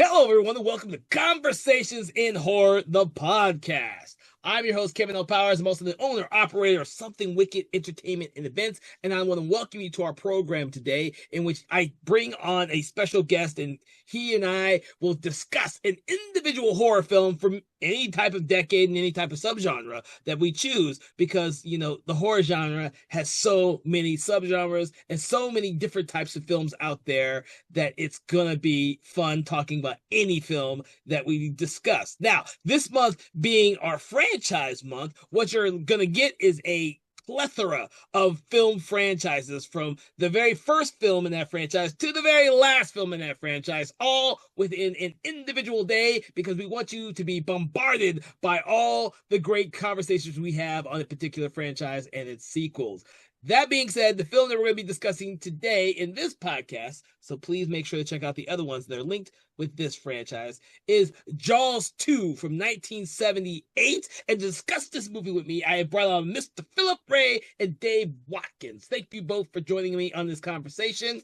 Hello, everyone, and welcome to Conversations in Horror, the podcast. I'm your host, Kevin L. Powers. I'm also the owner, operator of Something Wicked Entertainment and Events, and I want to welcome you to our program today, in which I bring on a special guest, and he and I will discuss an individual horror film from any type of decade and any type of subgenre that we choose, because, the horror genre has so many subgenres and so many different types of films out there that it's gonna be fun talking about any film that we discuss. Now, this month being our franchise month, what you're gonna get is a plethora of film franchises, from the very first film in that franchise to the very last film in that franchise, all within an individual day, because we want you to be bombarded by all the great conversations we have on a particular franchise and its sequels. That being said, the film that we're going to be discussing today in this podcast, so please make sure to check out the other ones that are linked with this franchise, is Jaws 2 from 1978. And to discuss this movie with me, I have brought on Mr. Philip Ray and Dave Watkins. Thank you both for joining me on this conversation.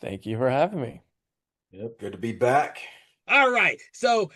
Thank you for having me. Yep, good to be back. All right, so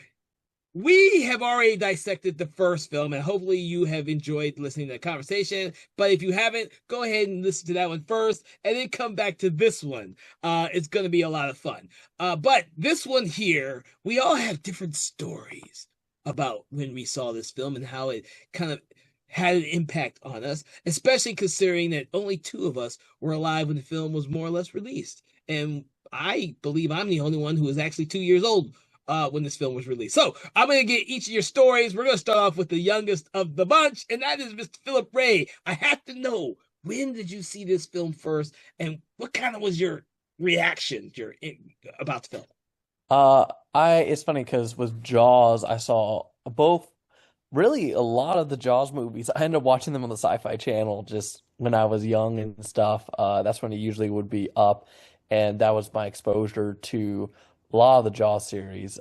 we have already dissected the first film, and hopefully you have enjoyed listening to the conversation. But if you haven't, go ahead and listen to that one first, and then come back to this one. It's going to be a lot of fun. But this one here, we all have different stories about when we saw this film and how it kind of had an impact on us, especially considering that only two of us were alive when the film was more or less released. And I believe I'm the only one who was actually 2 years old when this film was released. So I'm going to get each of your stories. We're going to start off with the youngest of the bunch, and that is Mr. Philip Ray. I have to know, when did you see this film first, and what kind of was your reaction about the film? It's funny because with Jaws, I saw both, really a lot of the Jaws movies. I ended up watching them on the Sci-Fi Channel just when I was young and stuff. That's when it usually would be up, and that was my exposure to a lot of the Jaws series.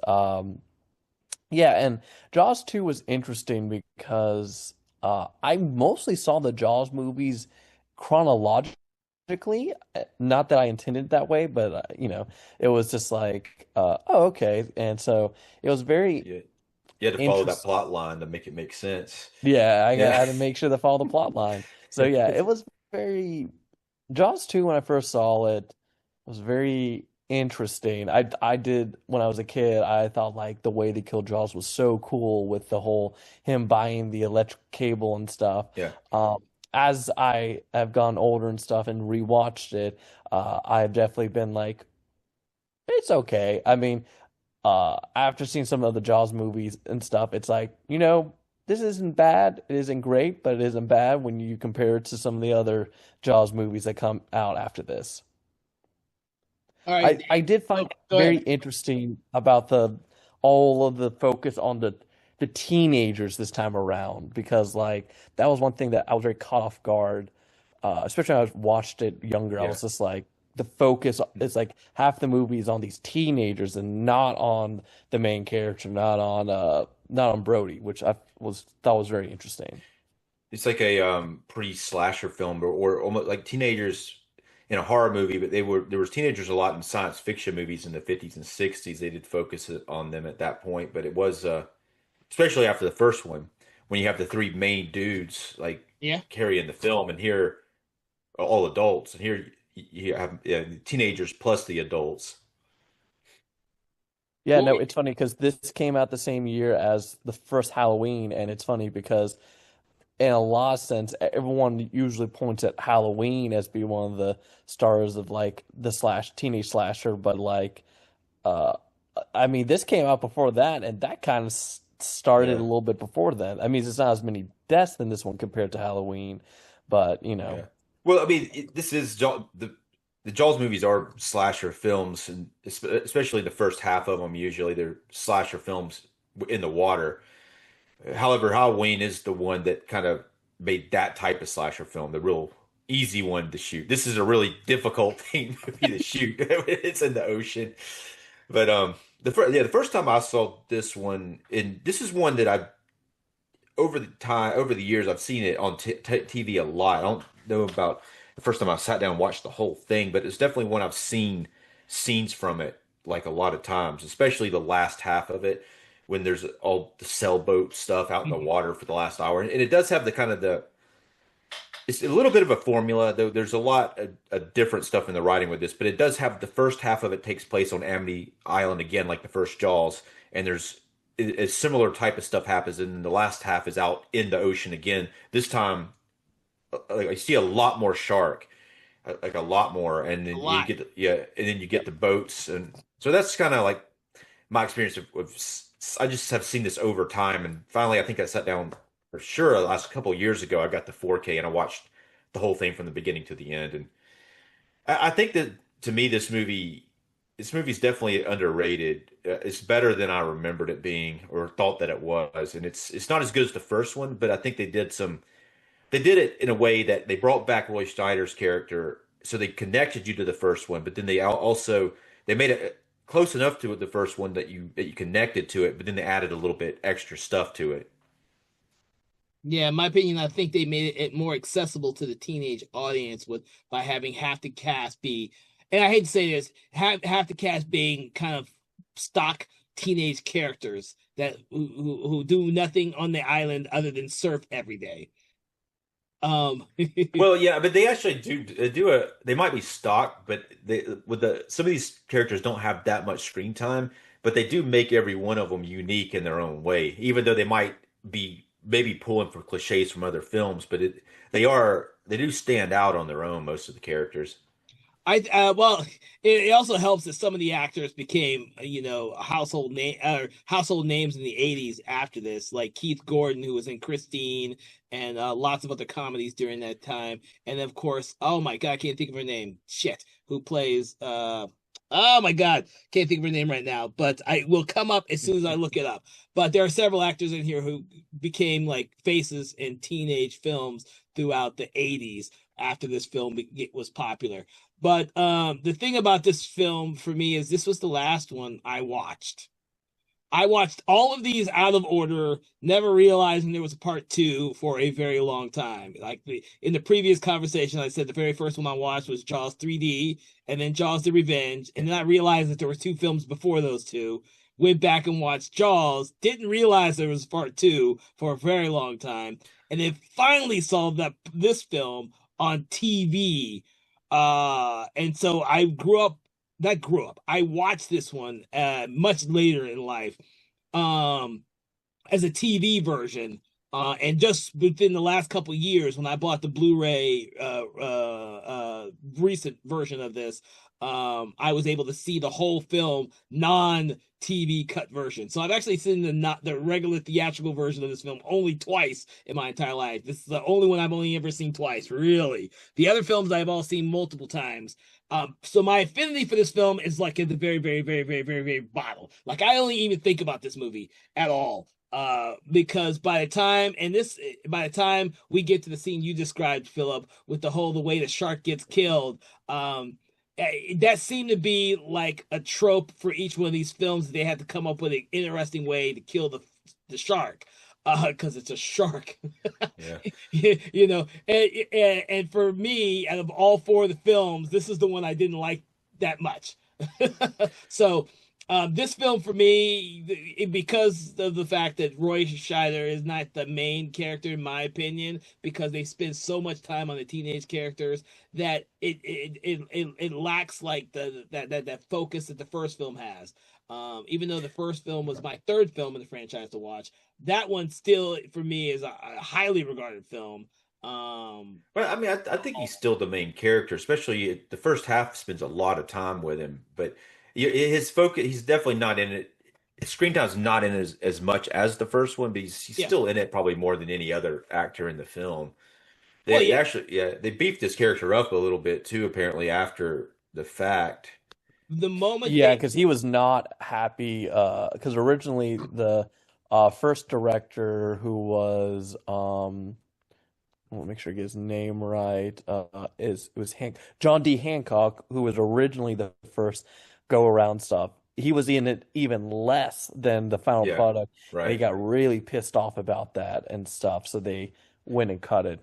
Yeah, and Jaws 2 was interesting because I mostly saw the Jaws movies chronologically. Not that I intended it that way, but it was just like, oh, okay. And so it was very You, you had to follow that interesting. plot line to make it make sense. Yeah, I Yeah. had to make sure to follow the plot line. So yeah, it was very Jaws 2 when I first saw it was very interesting. I did when I was a kid, I thought like the way they killed Jaws was so cool with the whole him buying the electric cable and stuff. Yeah. As I have gone older and stuff and rewatched it, I've definitely been like, it's okay. I mean, after seeing some of the Jaws movies and stuff, it's like, this isn't bad. It isn't great, but it isn't bad when you compare it to some of the other Jaws movies that come out after this. All right, I did oh, find go very ahead. interesting about the all of the focus on the teenagers this time around, because like that was one thing that I was very caught off guard, especially when I watched it younger. I Yeah. was just like, the focus is like half the movie is on these teenagers and not on the main character, not on Brody, which I was thought was very interesting. It's like a pre-slasher film, or almost like teenagers in a horror movie, but there was teenagers a lot in science fiction movies in the 50s and 60s. They did focus on them at that point, but it was especially after the first one, when you have the three main dudes like Yeah. carrying the film, and here all adults, and here you have teenagers plus the adults. Yeah, Well, no, it's funny because this came out the same year as the first Halloween, and it's funny because in a lot of sense, everyone usually points at Halloween as being one of the stars of like the teenage slasher, but like, uh, I mean, this came out before that, and that kind of started a Yeah. little bit before that. I mean, it's not as many deaths than this one compared to Halloween, but Yeah. Well, I mean, this is the Jaws movies are slasher films, and especially the first half of them. Usually, they're slasher films in the water. However, Halloween is the one that kind of made that type of slasher film the real easy one to shoot. This is a really difficult thing to shoot. It's in the ocean, but the first time I saw this one, and this is one that I over the years I've seen it on TV a lot. I don't know about the first time I sat down and watched the whole thing, but it's definitely one I've seen scenes from it like a lot of times, especially the last half of it when there's all the sailboat stuff out in the Mhm. water for the last hour. And it does have the kind of the it's a little bit of a formula, though there's a lot of different stuff in the writing with this, but it does have the first half of it takes place on Amity Island again, like the first Jaws, and there's a similar type of stuff happens, and the last half is out in the ocean again. This time, like I see a lot more shark, like a lot more, and A then you lot. get yeah, and then you Yep. get the boats, and so that's kind of like my experience I just have seen this over time, and finally, I think I sat down for sure the last couple of years ago. I got the 4K and I watched the whole thing from the beginning to the end, and I think that to me, this movie's definitely underrated. It's better than I remembered it being or thought that it was, and it's not as good as the first one, but I think they did it in a way that they brought back Roy Schneider's character, so they connected you to the first one, but then also they made it close enough to the first one that you connected to it, but then they added a little bit extra stuff to it. Yeah, in my opinion, I think they made it more accessible to the teenage audience with by having half the cast be, and I hate to say this, half the cast being kind of stock teenage characters that who do nothing on the island other than surf every day. Well, yeah, but they actually do a they might be stock, but they with the some of these characters don't have that much screen time, but they do make every one of them unique in their own way, even though they might be maybe pulling for cliches from other films, but they do stand out on their own, most of the characters. Well, it also helps that some of the actors became, household names in the '80s after this, like Keith Gordon, who was in Christine, and lots of other comedies during that time. And of course, oh my God, I can't think of her name. Shit, who plays? Oh my God, can't think of her name right now, but I will come up as soon as I look it up. But there are several actors in here who became like faces in teenage films throughout the '80s after this film was popular. But the thing about this film for me is this was the last one I watched. I watched all of these out of order, never realizing there was a part two for a very long time. Like in the previous conversation, I said the very first one I watched was Jaws 3D, and then Jaws: The Revenge, and then I realized that there were two films before those two. Went back and watched Jaws, didn't realize there was part two for a very long time, and then finally saw that this film on TV. And so I grew up, not grew up. I watched this one much later in life um as a TV version. And just within the last couple of years, when I bought the Blu-ray recent version of this, I was able to see the whole film non-TV cut version. So I've actually seen the not the regular theatrical version of this film only twice in my entire life. This is the only one I've only ever seen twice, really. The other films I've all seen multiple times. So my affinity for this film is like in the very, very, very, very, very, very bottom. Like I only even think about this movie at all. Because by the time we get to the scene you described, Philip, with the way the shark gets killed, that seemed to be like a trope for each one of these films. They had to come up with an interesting way to kill the shark. Because it's a shark. Yeah. And for me, out of all four of the films, this is the one I didn't like that much. So this film for me, because of the fact that Roy Scheider is not the main character, in my opinion, because they spend so much time on the teenage characters that it lacks like that focus that the first film has. Even though the first film was my third film in the franchise to watch, that one still for me is a highly regarded film. Well, I mean, I think he's still the main character, especially the first half spends a lot of time with him, but his focus, he's definitely not in it. His screen time's not in as much as the first one, but he's Yeah. still in it probably more than any other actor in the film. Well, They yeah. actually, yeah, they beefed his character up a little bit too, apparently after the fact. The moment Yeah, they because he was not happy. Because originally the first director who was I want to make sure I get his name right. Is it was John D. Hancock, who was originally the first go around stuff. He was in it even less than the final Yeah, product, and he right. got really pissed off about that and stuff. So they went and cut it.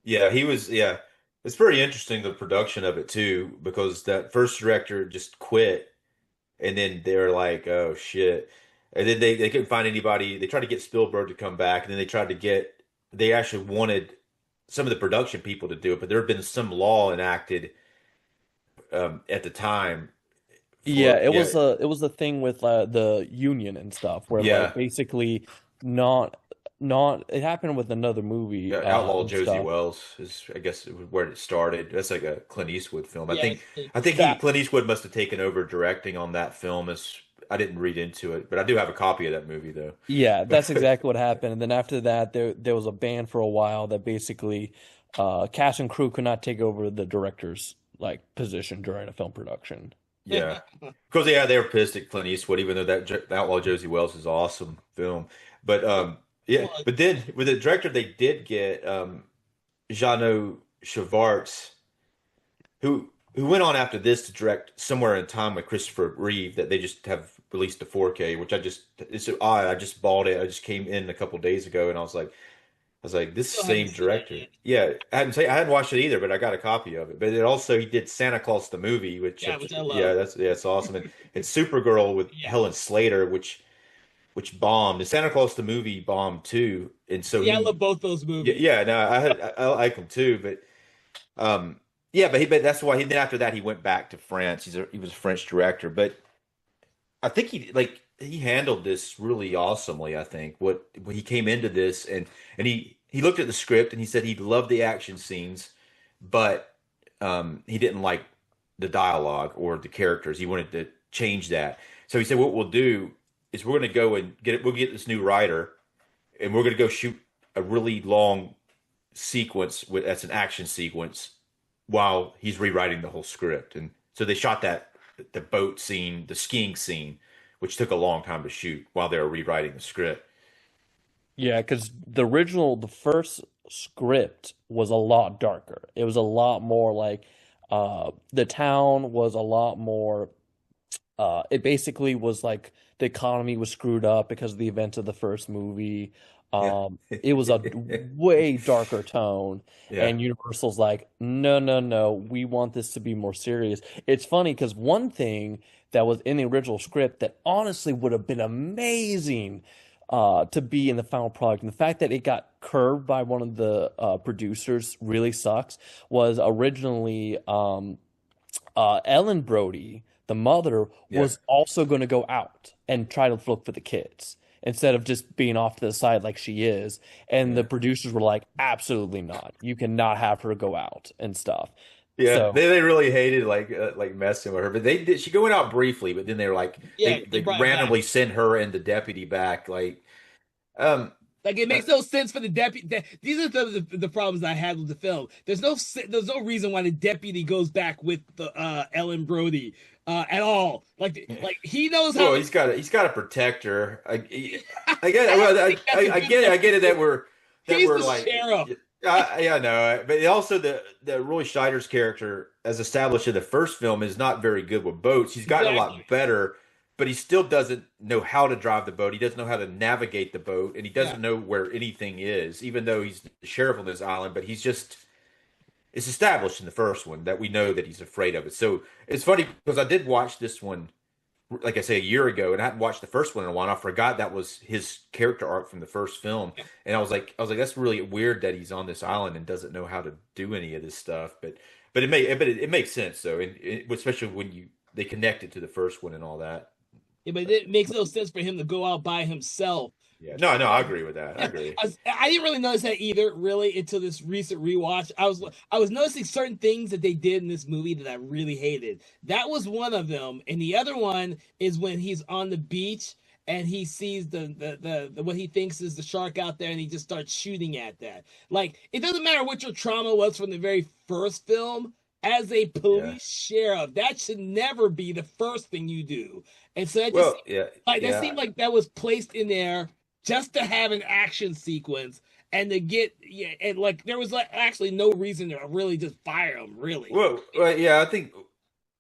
Yeah, he was, yeah. It's pretty interesting the production of it too, because that first director just quit. and then they're like, oh shit. And then they couldn't find anybody. They tried to get Spielberg to come back, and then they actually wanted some of the production people to do it, but there had been some law enacted at the time Yeah, for, yeah, it was the thing with the union and stuff where like yeah, basically not not it happened with another movie yeah, Outlaw and Josie stuff. Wells is, I guess, where it started. That's like a Clint Eastwood film. Yeah, I think That Clint Eastwood must have taken over directing on that film. As I didn't read into it, but I do have a copy of that movie though. Yeah, that's exactly what happened. And then after that, there was a ban for a while that basically cast and crew could not take over the director's like position during a film production. Yeah, because yeah, they were pissed at Clint Eastwood, even though Outlaw Josie Wells is an awesome film. But yeah, well, but then with the director, they did get Jeannot Schwartz, who went on after this to direct Somewhere in Time with Christopher Reeve, that they just have released to 4K, which it's so odd. I just bought it. I just came in a couple days ago, and I was like, this still haven't same seen that director. yet. Yeah, I hadn't watched it either, but I got a copy of it. But it also he did Santa Claus the movie, Yeah, which I love. yeah, it's awesome. And Supergirl with Yeah. Helen Slater, which bombed. And Santa Claus the movie bombed too. And so Yeah, I love both those yeah, movies. yeah, no, I like him too, but yeah, but that's why then after that he went back to France. He was a French director, but I think he handled this really awesomely. I think what when he came into this, and he looked at the script and he said he loved the action scenes, but he didn't like the dialogue or the characters. He wanted to change that. So he said, "What we'll do is we're going to go and get it. We'll get this new writer, and we're going to go shoot a really long sequence that's an action sequence while he's rewriting the whole script." And so they shot the boat scene, the skiing scene, which took a long time to shoot while they were rewriting the script. Yeah, because the first script was a lot darker. It was a lot more like the town was a lot more it basically was like the economy was screwed up because of the events of the first movie. Yeah. It was a way darker tone, Yeah. and Universal's like, no, no, no, we want this to be more serious. It's funny because one thing that was in the original script that honestly would have been amazing to be in the final product, and the fact that it got curved by one of the producers really sucks, was originally Ellen Brody, the mother, Yeah. was also going to go out and try to look for the kids instead of just being off to the side like she is. And the Yeah. producers were like, absolutely not. You cannot have her go out and stuff. Yeah, So, they really hated like messing with her, but they did. She went out briefly, but then they were like Yeah, they they brought it back. randomly sent her and the deputy back. Um, Like it uh, makes no sense for the deputy. These are the problems I had with the film. There's no reason why the deputy goes back with the Ellen Brody at all. Like he knows how well, to. he's got to protect her. I get it. Well, I think that's a good I get it that He's we're the like sheriff. yeah, no, but also the Roy Scheider's character, as established in the first film, is not very good with boats. He's gotten a Exactly. lot better, but he still doesn't know how to drive the boat. He doesn't know how to navigate the boat, and he Yeah. doesn't know where anything is, even though he's the sheriff on this island. But he's just it's established in the first one that we know that he's afraid of it. So it's funny because I did watch this one, like I say, a year ago, and I hadn't watched the first one in a while. And I forgot that was his character arc from the first film, and I was like, that's really weird that he's on this island and doesn't know how to do any of this stuff. But it makes sense though, and especially when they connect it to the first one and all that. Yeah, but it makes no sense for him to go out by himself. Yeah, no, I agree with that. I agree. I didn't really notice that either, really, until this recent rewatch. I was noticing certain things that they did in this movie that I really hated. That was one of them, and the other one is when he's on the beach and he sees the what he thinks is the shark out there, and he just starts shooting at that. Like it doesn't matter what your trauma was from the very first film. As a Yeah. police sheriff, that should never be the first thing you do. And so Well, yeah, that yeah. seemed like that was placed in there just to have an action sequence and to get yeah, and like there was like actually no reason to really just fire him. Really, Yeah. I think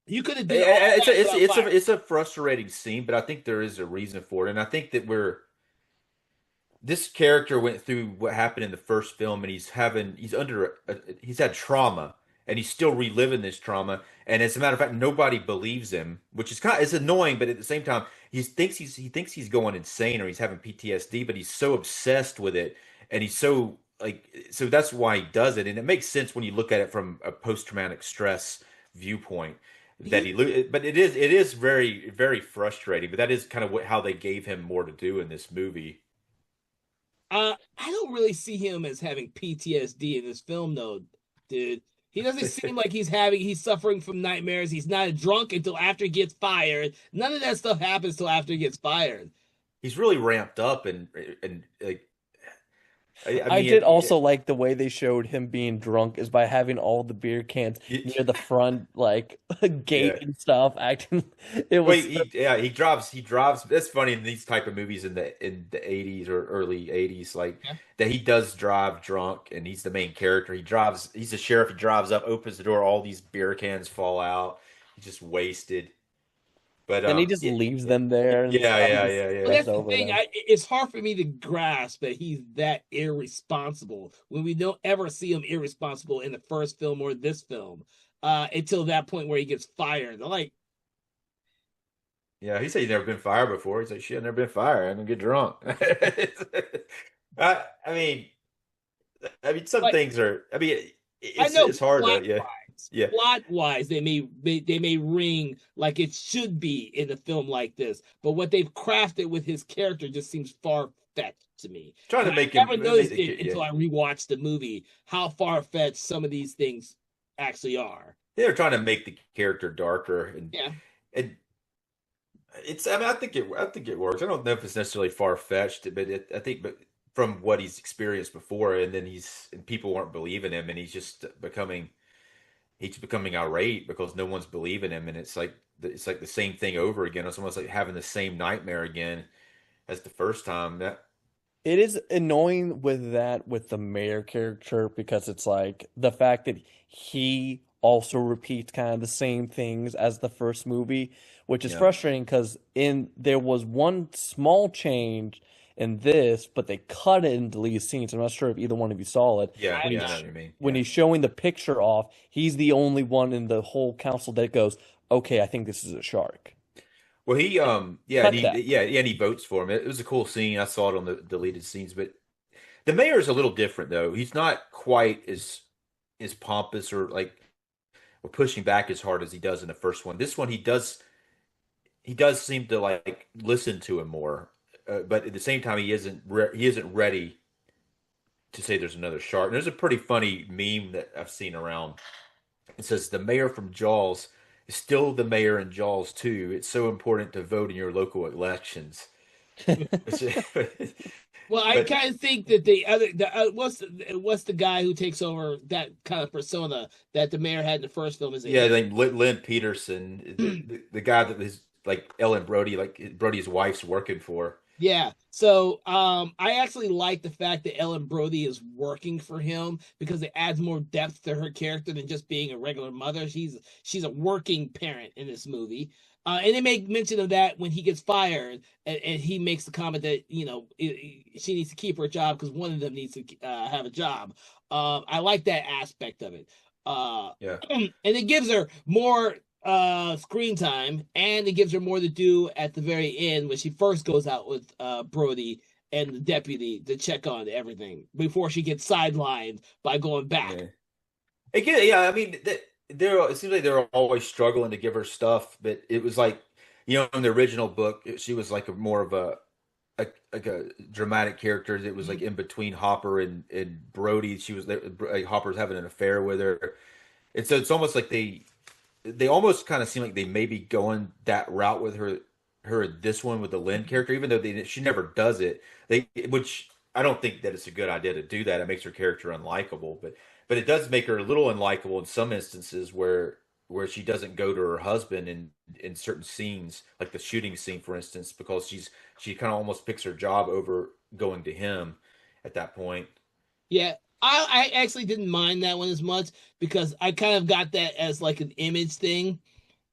you could have did all that without fire. it's a frustrating scene, but I think there is a reason for it, and I think that we're this character went through what happened in the first film, and he's had trauma, and he's still reliving this trauma. And as a matter of fact, nobody believes him, which is it's annoying, but at the same time, he thinks he's going insane or he's having PTSD, but he's so obsessed with it, and he's so so that's why he does it, and it makes sense when you look at it from a post-traumatic stress viewpoint that but it is very very frustrating, but that is kind of how they gave him more to do in this movie. I don't really see him as having PTSD in this film, though, dude. He doesn't seem like he's suffering from nightmares. He's not drunk until after he gets fired. None of that stuff happens till after he gets fired. He's really ramped up and like I did also like the way they showed him being drunk is by having all the beer cans near the front, like gate Yeah. and stuff. Acting, it was he drives. That's funny in these type of movies in the 80s or early 80s, like Yeah. that he does drive drunk and he's the main character. He's the sheriff. He drives up, opens the door, all these beer cans fall out. He's just wasted. But then he just leaves them there and yeah, stuff. yeah, He just yeah, yeah. Well, that's steps the over thing. them. It's hard for me to grasp that he's that irresponsible when we don't ever see him irresponsible in the first film or this film until that point where he gets fired. Like, Yeah, he said he's never been fired before. He's like, shit, I've never been fired. I'm gonna get drunk. I, I mean, some like things are. I mean, I know it's hard to yeah, yeah. plot wise, they may ring like it should be in a film like this, but what they've crafted with his character just seems far fetched to me. Trying to And make I never him noticed make it until I rewatched the movie how far fetched some of these things actually are. they're trying to make the character darker Yeah. and it's. I mean, I think it works. I don't know if it's necessarily far fetched, but I think, but from what he's experienced before, and then and people weren't believing him, and he's becoming irate because no one's believing him, and it's like the same thing over again. It's almost like having the same nightmare again as the first time. It is annoying with the mayor character because it's like the fact that he also repeats kind of the same things as the first movie, which is Yeah, frustrating because in there was one small change in this, but they cut it and deleted scenes. I'm not sure if either one of you saw it. yeah, I yeah. I know what you mean. When Yeah. he's showing the picture off, he's the only one in the whole council that goes, "Okay, I think this is a shark." Well, yeah, Cut that. and he votes for him. It was a cool scene. I saw it on the deleted scenes, but the mayor is a little different though. He's not quite as pompous or pushing back as hard as he does in the first one. This one he does seem to like listen to him more, but at the same time he isn't ready to say there's another shark. And there's a pretty funny meme that I've seen around. It says the mayor from Jaws is still the mayor in Jaws 2. It's so important to vote in your local elections. Well, I But kind of think that what's the guy who takes over that kind of persona that the mayor had in the first film? Is it yeah, him? like Lynn Peterson, the guy that is like Ellen Brody, like Brody's wife's working for. Yeah. So I actually like the fact that Ellen Brody is working for him because it adds more depth to her character than just being a regular mother. She's a working parent in this movie. And they make mention of that when he gets fired, and he makes the comment that she needs to keep her job because one of them needs to have a job. I like that aspect of it, Yeah. and it gives her more screen time, and it gives her more to do at the very end when she first goes out with Brody and the deputy to check on everything before she gets sidelined by going back. Yeah. Again, yeah, I mean, it seems like they're always struggling to give her stuff, but it was like, in the original book, she was like more of like a dramatic character. It was like in between Hopper and Brody. She was like, Hopper's having an affair with her, and so it's almost like they almost kind of seem like they may be going that route with her this one with the Lynn character, even though she never does it. Which I don't think that it's a good idea to do that. It makes her character unlikable, but it does make her a little unlikable in some instances where she doesn't go to her husband in certain scenes, like the shooting scene, for instance, because she kind of almost picks her job over going to him at that point. Yeah, I actually didn't mind that one as much because I kind of got that as like an image thing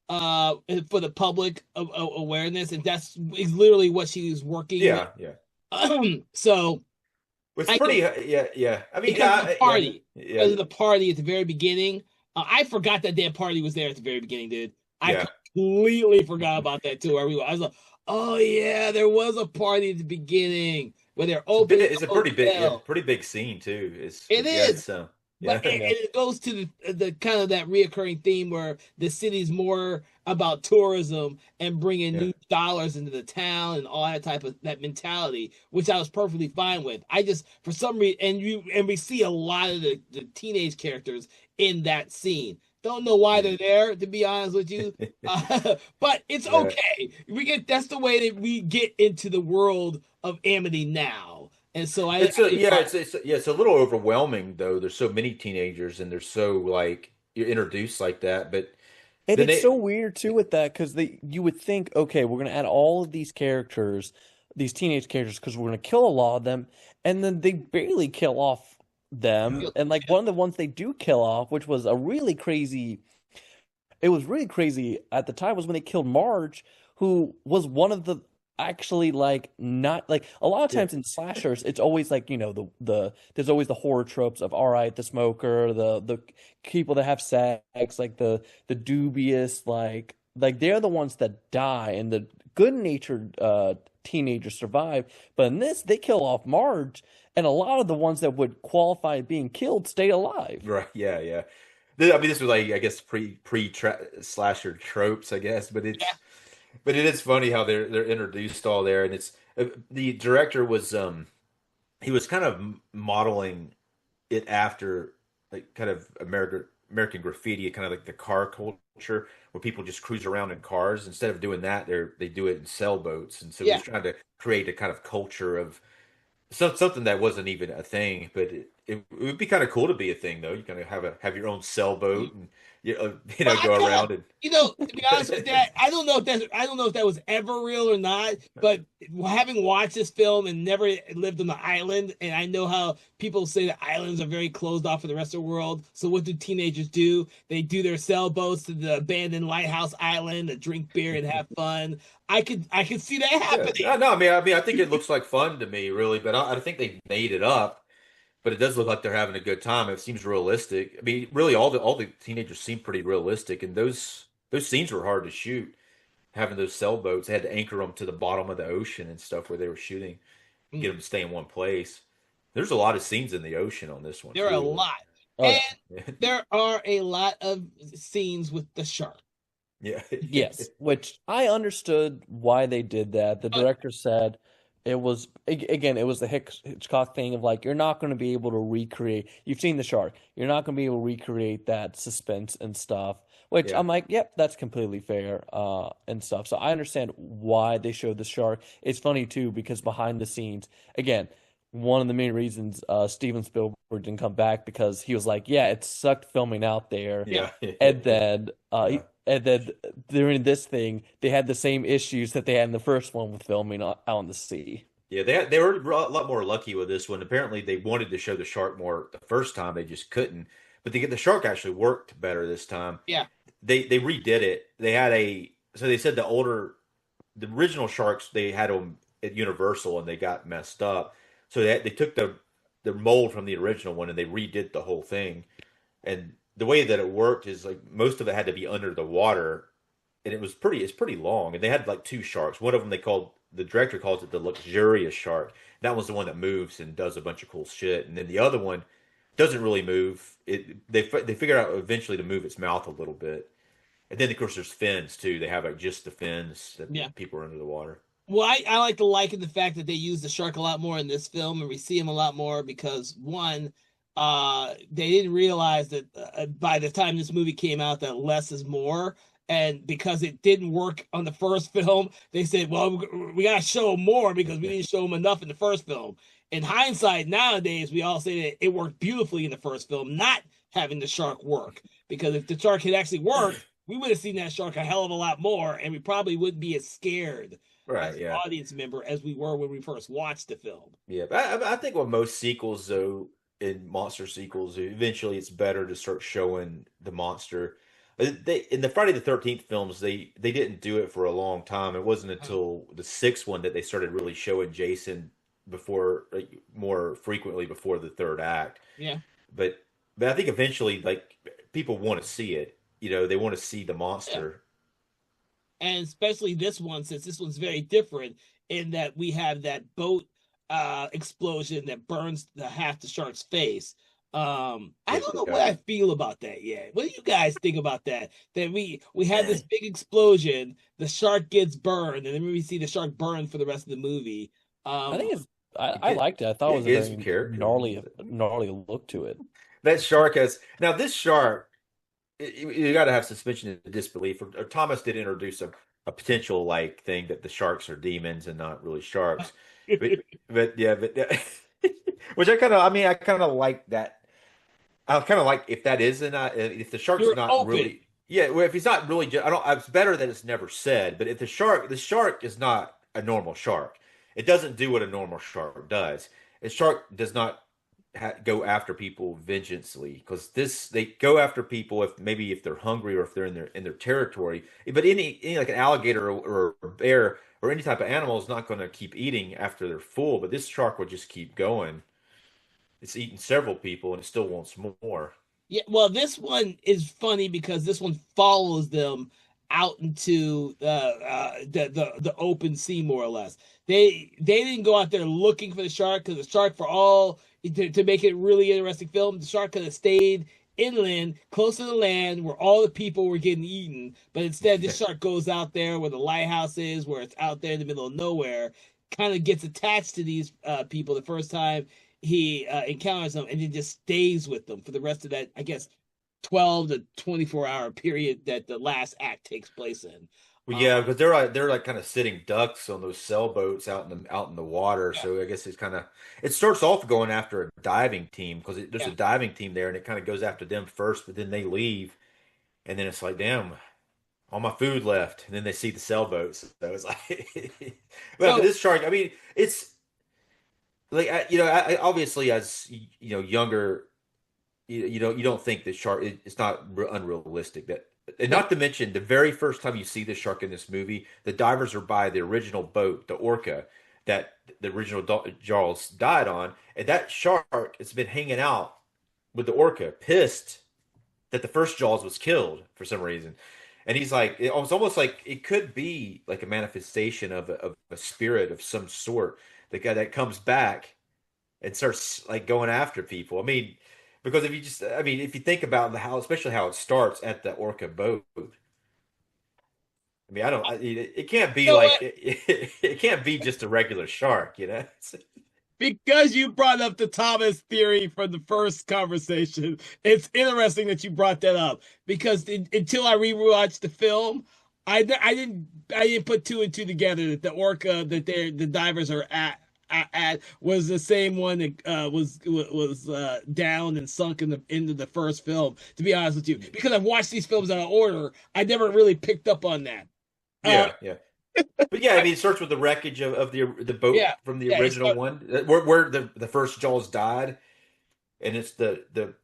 for the public awareness, and that's literally what she was working Yeah, yeah. with. So It's I pretty, think yeah, yeah. I mean, because of the yeah, party, yeah, because of the party at the very beginning, I forgot that damn party was there at the very beginning, dude. I Yeah. completely forgot about that too. I was like, oh yeah, there was a party at the beginning where they're opening It's the a pretty big, yeah, hotel. pretty big scene too. It Yeah, is. it's But yeah, Yeah. it goes to the kind of that reoccurring theme where the city's more about tourism and bringing yeah. new dollars into the town and all that type of that mentality, which I was perfectly fine with. I just for some reason and we see a lot of the teenage characters in that scene. Don't know why they're there, to be honest with you, but it's Yeah. okay. We get that's the way that we get into the world of Amity now, and so It's I a didn't yeah, mind. it's a little overwhelming though. There's so many teenagers and they're so like you're introduced like that, but And then it's they so weird too with that because you would think, okay, we're gonna add all of these characters, these teenage characters, because we're gonna kill a lot of them, and then they barely kill off them. And like one of the ones they do kill off, which was a really crazy, it was really crazy at the time, was when they killed Marge, who was one of the actually like not like a lot of yeah. times in slashers, it's always like, the there's always the horror tropes of all right, the smoker, the people that have sex, like the dubious, like they're the ones that die and the good-natured teenagers survive. But in this, they kill off Marge, and a lot of the ones that would qualify being killed stay alive. Right, yeah, yeah. I mean, this was like I guess pre slasher tropes, I guess, but it is funny how they're introduced all there, and it's the director was he was kind of modeling it after like kind of American graffiti, kind of like the car culture where people just cruise around in cars. Instead of doing that, they do it in sailboats, and so Yeah. he's trying to create a kind of culture of something that wasn't even a thing, but it would be kind of cool to be a thing though. You kind of have your own sailboat and Well, I go kind of, around and to be honest with that, I don't know if that was ever real or not. But having watched this film and never lived on the island, and I know how people say that islands are very closed off for the rest of the world. So what do teenagers do? They do their sailboats to the abandoned lighthouse island to drink beer and have fun. I could see that yeah. happening. No, no, I mean, I think it looks like fun to me, really, but I think they made it up. But it does look like they're having a good time. It seems realistic. I mean, really, all the teenagers seem pretty realistic, and those scenes were hard to shoot. Having those sailboats, they had to anchor them to the bottom of the ocean and stuff where they were shooting, get Mm, them to stay in one place. There's a lot of scenes in the ocean on this one there are a too. lot, Oh and yeah. there are a lot of scenes with the shark. Yeah, Yes, which I understood why they did that. The Uh, director said again, it was the Hitchcock thing of like, you're not going to be able to recreate. You've seen The Shark. You're not going to be able to recreate that suspense and stuff, which yeah, I'm like, yep, that's completely fair, and stuff. So I understand why they showed the shark. It's funny too, because behind the scenes, again, one of the main reasons Steven Spielberg didn't come back because he was like, yeah, it sucked filming out there. yeah. yeah, And then yeah. and then during this thing, they had the same issues that they had in the first one with filming out on the sea. Yeah, they were a lot more lucky with this one. Apparently, they wanted to show the shark more the first time, they just couldn't. But the shark actually worked better this time. Yeah. They redid it. They had a so they said the original sharks they had them at Universal and they got messed up. So they took the mold from the original one and they redid the whole thing. And the way that it worked is like most of it had to be under the water, and it's pretty long. And they had like two sharks. One of them the director calls it the luxurious shark. That one's the one that moves and does a bunch of cool shit. And then the other one doesn't really move. They figure out eventually to move its mouth a little bit. And then of course there's fins too. They have like just the fins Yeah. that people are under the water. Well, I like to liken the fact that they use the shark a lot more in this film, and we see him a lot more because one, they didn't realize that by the time this movie came out that less is more, and because it didn't work on the first film, they said, "Well, we gotta show more because we didn't show him enough in the first film." In hindsight, nowadays we all say that it worked beautifully in the first film, not having the shark work, because if the shark had actually worked, we would have seen that shark a hell of a lot more, and we probably wouldn't be as scared as Right, an yeah. audience member as we were when we first watched the film. Yeah, but I think with most sequels, though, in monster sequels, eventually it's better to start showing the monster. They in the Friday the 13th films, they didn't do it for a long time. It wasn't until the sixth one that they started really showing Jason before more frequently before the third act. Yeah. But I think eventually, like people want to see it. You know, they want to see the Yeah. monster. And especially this one, since this one's very different in that we have that boat explosion that burns the half the shark's face. I don't know Yeah. what I feel about that yet. What do you guys think about that? That we had this big explosion, the shark gets burned, and then we see the shark burn for the rest of the movie. I Um, think it's I It, liked it. I thought it it was a gives some very character. gnarly look to it. That shark has now. This shark, you got to have suspension of disbelief. Or Thomas did introduce a potential like thing that the sharks are demons and not really sharks. But but which I mean, I kind of like that. I kind of like if that is if the shark's you're not open. really, yeah, well, if he's not really, I don't. It's better that it's never said. But if the shark is not a normal shark. It doesn't do what a normal shark does. A shark does not go after people vengeancely because this they go after people if maybe if they're hungry or if they're in their territory. But any like an alligator or a bear or any type of animal is not going to keep eating after they're full. But this shark will just keep going. It's eaten several people and it still wants more. Yeah, well, this one is funny because this one follows them out into the open sea more or less. They didn't go out there looking for the shark because the shark for all to make it really interesting film, the shark could have stayed inland, close to the land where all the people were getting eaten. But instead, this shark goes out there where the lighthouse is, where it's out there in the middle of nowhere, kind of gets attached to these people the first time he encounters them and then just stays with them for the rest of that, I guess, 12 to 24-hour period that the last act takes place in. Well, Um, yeah, because they're like kind of sitting ducks on those sailboats out in the water. yeah, So I guess it starts off going after a diving team because there's a yeah. diving team there, and it kind of goes after them first, but then they leave, and then it's like, damn, all my food left, and then they see the sailboats. So it's like, but So, this shark, I mean, it's like obviously as younger. You don't think the shark it's not unrealistic that and no, not to mention the very first time you see the shark in this movie the divers are by the original boat the Orca that the original Jaws died on and that shark has been hanging out with the Orca pissed that the first Jaws was killed for some reason and he's like it was almost like it could be like a manifestation of a spirit of some sort the guy that comes back and starts like going after people. I mean, because if you just, I mean, if you think about especially how it starts at the Orca boat. I mean, it can't you be know like what? it can't be just a regular shark, you know? Because you brought up the Thomas theory from the first conversation, it's interesting that you brought that up because until I rewatched the film, I didn't put two and two together that the orca that the divers are at was the same one that was down and sunk in the into the first film. To be honest with you, because I've watched these films out of order, I never really picked up on that. Uh, Yeah, yeah. But yeah, I mean, it starts with the wreckage of the boat yeah, from the yeah, original one, where the first Jaws died, and it's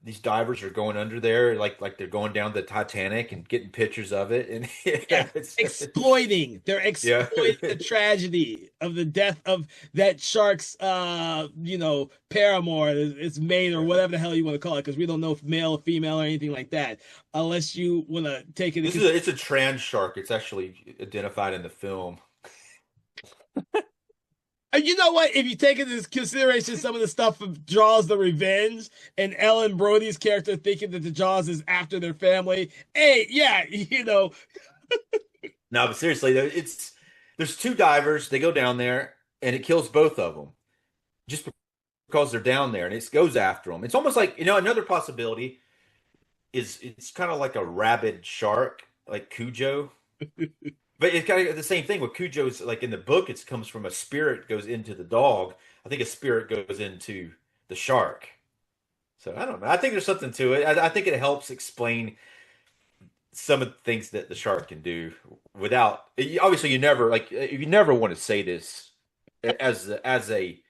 these divers are going under there like they're going down the Titanic and getting pictures of it, and yeah, they're yeah. exploiting the tragedy of the death of that shark's paramour, its mate or whatever the hell you want to call it, because we don't know if male or female or anything like that unless you want to take it into It's a trans shark. It's actually identified in the film. you know what? If you take into consideration some of the stuff of Jaws: The Revenge and Ellen Brody's character thinking that the Jaws is after their family, hey, yeah, No, but seriously, there's two divers. They go down there, and it kills both of them just because they're down there, and it goes after them. It's almost like another possibility is it's kind of like a rabid shark, like Cujo. But it's kind of the same thing with Cujo's. Like in the book, it comes from a spirit goes into the dog. I think a spirit goes into the shark. So I don't know. I think there's something to it. I think it helps explain some of the things that the shark can do without. Obviously, you never want to say this as a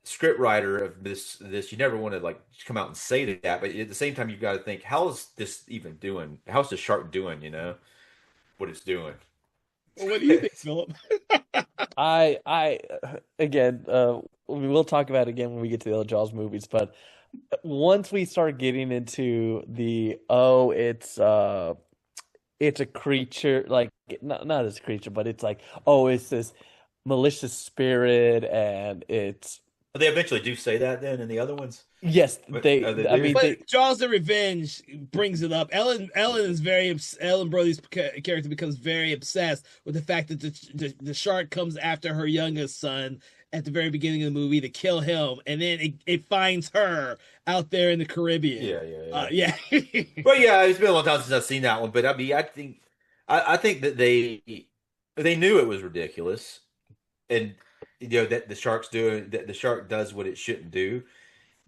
script writer of this. You never want to like come out and say that. But at the same time, you've got to think, how is this even doing? How's the shark doing? You know what it's doing. well, what do you think, Philip? I again, we will talk about it again when we get to the other Jaws movies, but once we start getting into the it's a creature, like not as a creature, but it's like, oh, it's this malicious spirit, and it's They eventually do say that then in the other ones. yes, But they I do. mean, But Jaws the Revenge brings it up. Ellen Brody's character becomes very obsessed with the fact that the shark comes after her youngest son at the very beginning of the movie to kill him, and then it finds her out there in the Caribbean. Yeah, Yeah. Well, yeah, it's been a long time since I've seen that one, but I mean, I think that they knew it was ridiculous, and that the shark does what it shouldn't do,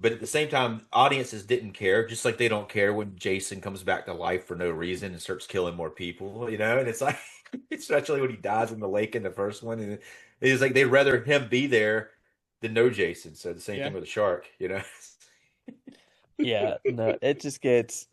but at the same time, audiences didn't care, just like they don't care when Jason comes back to life for no reason and starts killing more people, and it's like especially when he dies in the lake in the first one, and it's like they'd rather him be there than no Jason. So the same Yeah. thing with the shark. yeah, no, it just gets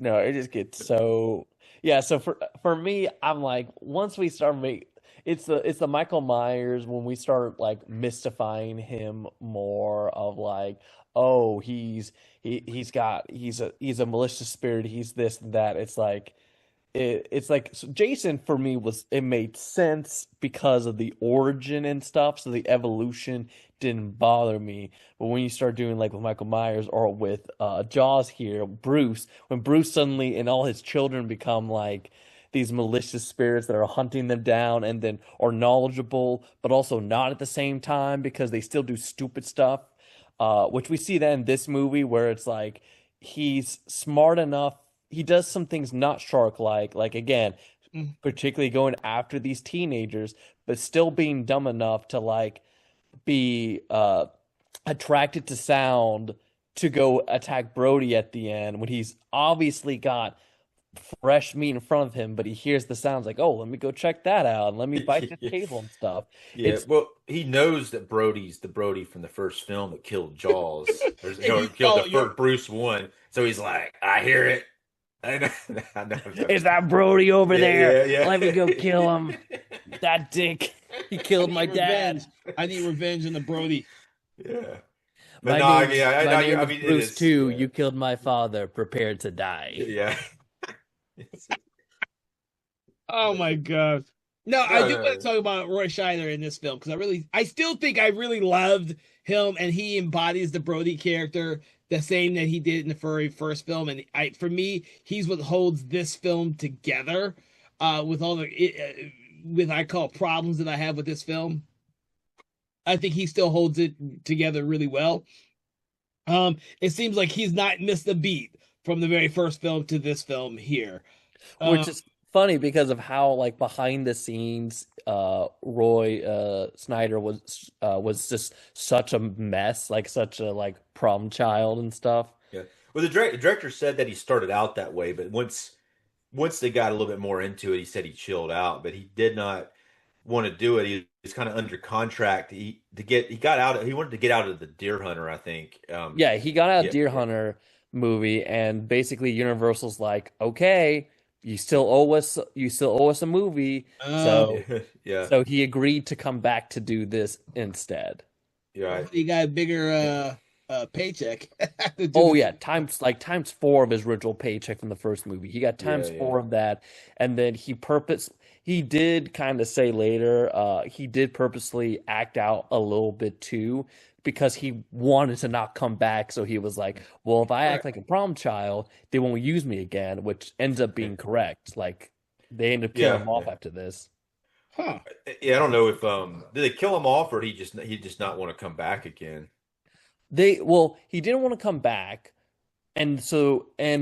so yeah. So for me, I'm like, once we start make it's the Michael Myers when we start like mystifying him more of like, oh, he's a malicious spirit, he's this and that. It's like so Jason for me was it made sense because of the origin and stuff, so the evolution didn't bother me. But when you start doing like with Michael Myers or with Jaws here, when Bruce suddenly and all his children become like these malicious spirits that are hunting them down and then are knowledgeable, but also not at the same time because they still do stupid stuff. Which we see that in this movie where it's like he's smart enough, he does some things not shark like again, Mm. particularly going after these teenagers, but still being dumb enough to like be attracted to sound to go attack Brody at the end when he's obviously got fresh meat in front of him, but he hears the sounds like, oh, let me go check that out and let me bite the table and stuff. Yeah, It's well, he knows that Brody's the Brody from the first film that killed Jaws, or killed oh, the you're first Bruce one. So he's like, I hear it. I know. I know. is that Brody over there? Yeah. Let me go kill him. That dick. He killed my dad. revenge. I need revenge on the Brody. Yeah. But no, yeah, My name I is mean, it Bruce is. too. Yeah. You killed my father. Prepare to die. Yeah. Oh my god. No, I No, do want no. to talk about Roy Scheider in this film because I still think I really loved him, and he embodies the Brody character the same that he did in the very first film. And for me, he's what holds this film together. With all with I call problems that I have with this film, I think he still holds it together really well. It seems like he's not missed a beat from the very first film to this film here. Which Um, is funny because of how like behind the scenes Roy Snyder was just such a mess, like such a like problem child and stuff. Yeah. Well, the director said that he started out that way, but once they got a little bit more into it, he said he chilled out, but he did not want to do it. He was kind of under contract. He got out. He wanted to get out of the Deer Hunter, I think. Yeah, he got out of Yeah, Deer Hunter movie, and basically Universal's like, okay, you still owe us a movie. uh, So yeah, so he agreed to come back to do this instead. yeah. Right. he got a bigger paycheck to do Oh this. yeah, times four of his original paycheck from the first movie. He got times Yeah, four of that, and then he did kind of say later, he did purposely act out a little bit too because he wanted to not come back. So he was like, well, if I Right. act like a prom child, they won't use me again, which ends up being correct. Like they end up killing Yeah, him off yeah. after this. Huh. Yeah, I don't know if did they kill him off or he just not want to come back again. He didn't want to come back, and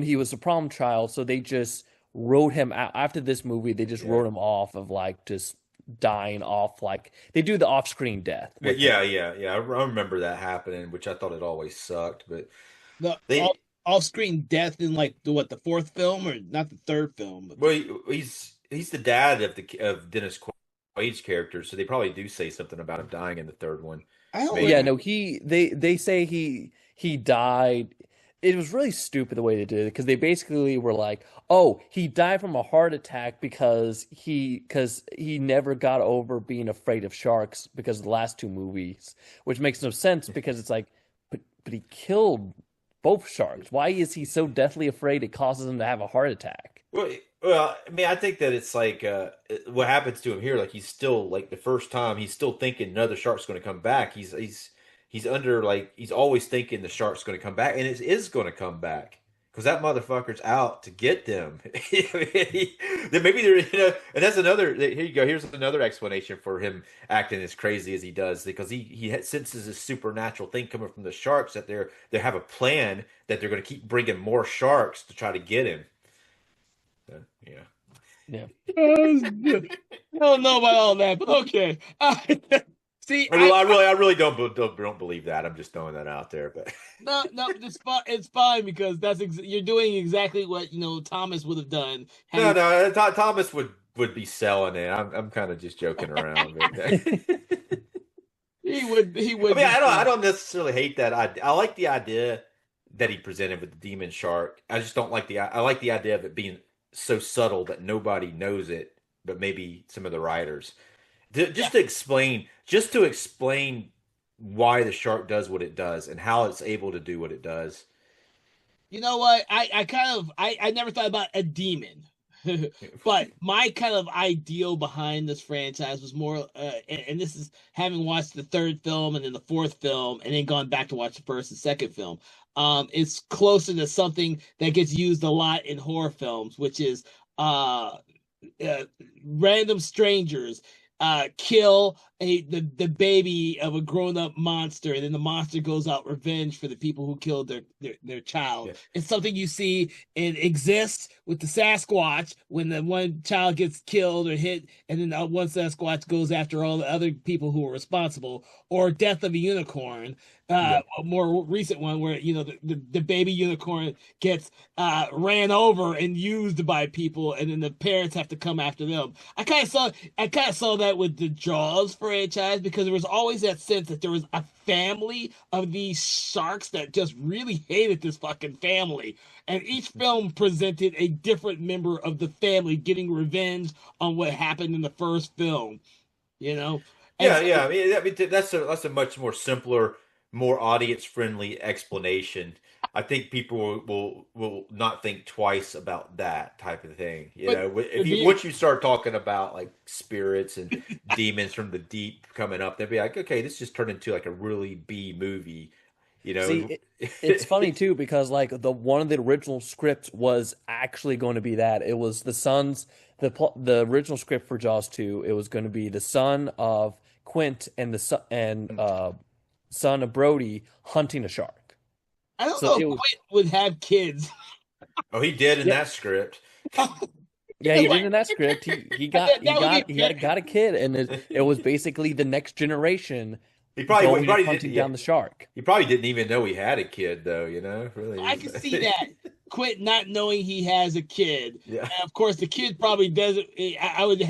he was a prom child, so they just wrote him out after this movie. They just Yeah. wrote him off of like just dying off, like they do the off-screen death with him. Yeah. I remember that happening, which I thought it always sucked, but The they off-screen death in like the fourth film or not the third film. But well he's the dad of Dennis Quaid's character, so they probably do say something about him dying in the third one. I don't Maybe. Yeah, like no, they say he died. It was really stupid the way they did it because they basically were like, "Oh, he died from a heart attack because he never got over being afraid of sharks because of the last two movies," which makes no sense because it's like, but he killed both sharks? Why is he so deathly afraid it causes him to have a heart attack? Well, I mean, I think that it's like what happens to him here. Like he's still like the first time he's still thinking another shark's going to come back. He's under like he's always thinking the shark's going to come back, and it is going to come back because that motherfucker's out to get them. Then maybe they're and that's another. Here you go. Here's another explanation for him acting as crazy as he does because he senses this supernatural thing coming from the sharks that they have a plan that they're going to keep bringing more sharks to try to get him. Yeah. Yeah. I don't know about all that, but okay. See, I really don't believe that. I'm just throwing that out there, but no, it's fine because you're doing exactly what Thomas would have done. No, Thomas would be selling it. I'm kind of just joking around. He would. I mean, I don't necessarily hate that idea. I like the idea that he presented with the demon shark. I just don't like I like the idea of it being so subtle that nobody knows it, but maybe some of the writers. To explain why the shark does what it does and how it's able to do what it does. You know what? I never thought about a demon. But my kind of ideal behind this franchise was more, and this is having watched the third film and then the fourth film, and then gone back to watch the first and second film. It's closer to something that gets used a lot in horror films, which is random strangers kill the baby of a grown-up monster, and then the monster goes out revenge for the people who killed their child. Yeah. It's something you see and exists with the Sasquatch when the one child gets killed or hit, and then one Sasquatch goes after all the other people who were responsible, or Death of a Unicorn, a more recent one where the baby unicorn gets ran over and used by people, and then the parents have to come after them. I kind of saw that with the Jaws franchise, because there was always that sense that there was a family of these sharks that just really hated this fucking family, and each film presented a different member of the family getting revenge on what happened in the first film. I mean, that's a much more simpler, more audience friendly explanation. I think people will not think twice about that type of thing. Once you start talking about like spirits and demons from the deep coming up, they'll be like, okay, this just turned into like a really B movie. See, it's funny too because like one of the original scripts was actually going to be that it was the original script for Jaws 2. It was going to be the son of Quint and the son of Brody hunting a shark. I don't know if Quint would have kids. Oh, he did in that script. Yeah, he did in that script. He got a kid, and it was basically the next generation. He probably hunting down the shark. He probably didn't even know he had a kid, though. Really. I can see that. Quint not knowing he has a kid. Yeah. And of course, the kid probably doesn't. I would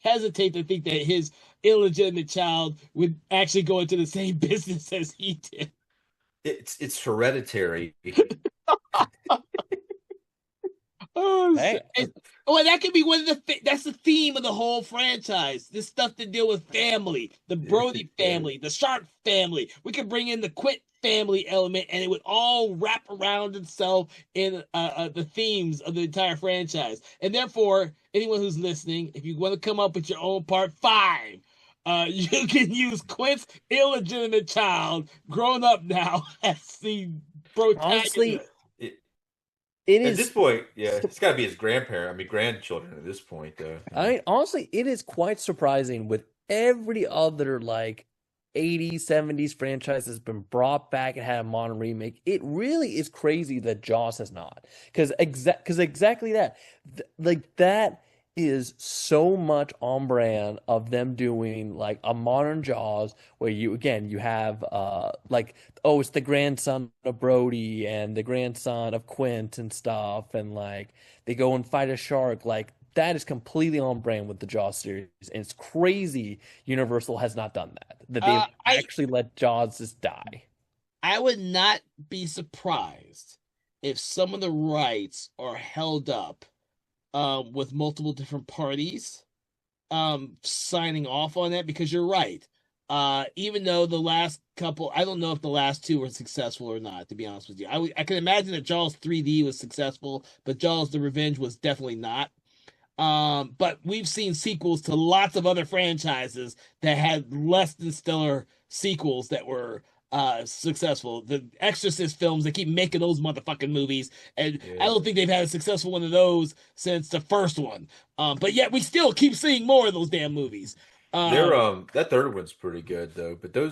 hesitate to think that his illegitimate child would actually go into the same business as he did. It's hereditary. That could be that's the theme of the whole franchise. This stuff to deal with family, the Brody family, the Shark family. We could bring in the Quint family element, and it would all wrap around itself in the themes of the entire franchise. And therefore, anyone who's listening, if you want to come up with your own part 5, you can use Quint's illegitimate child, grown up now, as the protagonist. Honestly, at this point, it's got to be his grandchildren at this point, though. I mean, honestly, it is quite surprising with every other like 80s, 70s franchise has been brought back and had a modern remake. It really is crazy that Jaws has not, because exactly that, like that is so much on brand of them doing like a modern Jaws where you have it's the grandson of Brody and the grandson of Quint and stuff, and like they go and fight a shark. Like that is completely on brand with the Jaws series, and it's crazy Universal has not done that they've actually let Jaws just die. I would not be surprised if some of the rights are held up with multiple different parties signing off on that, because you're right. Even though the last couple, I don't know if the last two were successful or not, to be honest with you. I can imagine that Jaws 3D was successful, but Jaws the Revenge was definitely not. But we've seen sequels to lots of other franchises that had less than stellar sequels that were successful. The Exorcist films, they keep making those motherfucking movies, and I Yeah. don't think they've had a successful one of those since the first one. But yet we still keep seeing more of those damn movies. They're Um, that third one's pretty good though, but you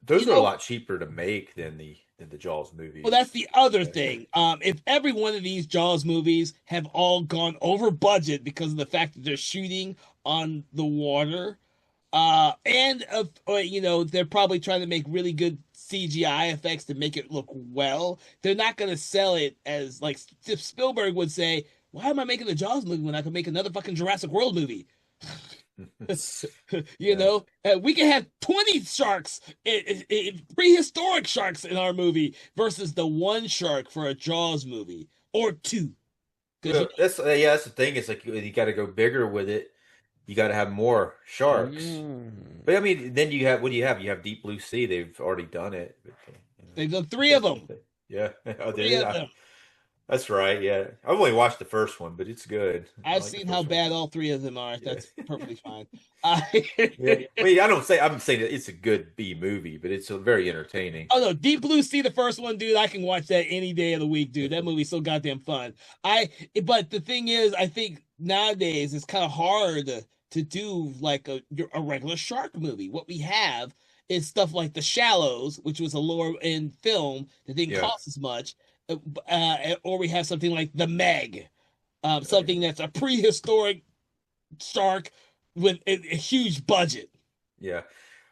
those are a know, lot cheaper to make than the Jaws well, movies. that's the other Yeah. thing. If every one of these Jaws movies have all gone over budget because of the fact that they're shooting on the water, and they're probably trying to make really good CGI effects to make it look well. They're not going to sell it as like Spielberg would say, "Why am I making a Jaws movie when I can make another fucking Jurassic World movie?" Yeah. We can have 20 sharks, prehistoric sharks in our movie versus the one shark for a Jaws movie or two. Because Well, that's the thing. It's like you got to go bigger with it. You got to have more sharks. Mm. But I mean, then you have what do you have? You have Deep Blue Sea. They've already done it. But, they've done three of them. yeah. Oh, Three did of it? them. That's right. Yeah, I've only watched the first one, but it's good. I I've like the seen how first one. bad all three of them are. Yeah. That's perfectly fine. Uh, Yeah. Well, I'm saying that it's a good B movie, but it's a very entertaining. oh no, Deep Blue Sea, the first one, dude. I can watch that any day of the week, dude. That movie's so goddamn fun. But the thing is, I think nowadays it's kind of hard to do like a regular shark movie. What we have is stuff like The Shallows, which was a lower end film that didn't Yeah. cost as much, or we have something like The Meg, Oh, yeah. something that's a prehistoric shark with a huge budget. Yeah.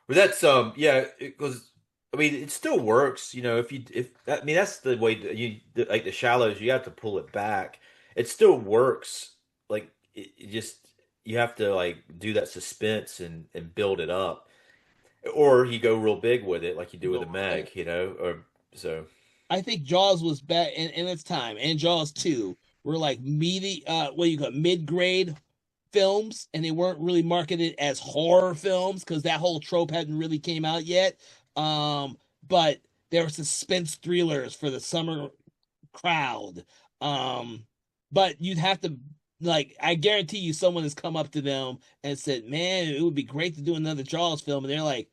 But that's yeah, because I mean it still works, if I mean that's the way like the shallows you have to pull it back. It still works. Like it just you have to like do that suspense and build it up. Or you go real big with it like you do with the Meg, or so I think Jaws was bad in its time, and Jaws 2 were like what you got mid grade films, and they weren't really marketed as horror films because that whole trope hadn't really came out yet. But they were suspense thrillers for the summer crowd. Um, but you'd have to like I guarantee you someone has come up to them and said, "Man, it would be great to do another Jaws film," and they're like,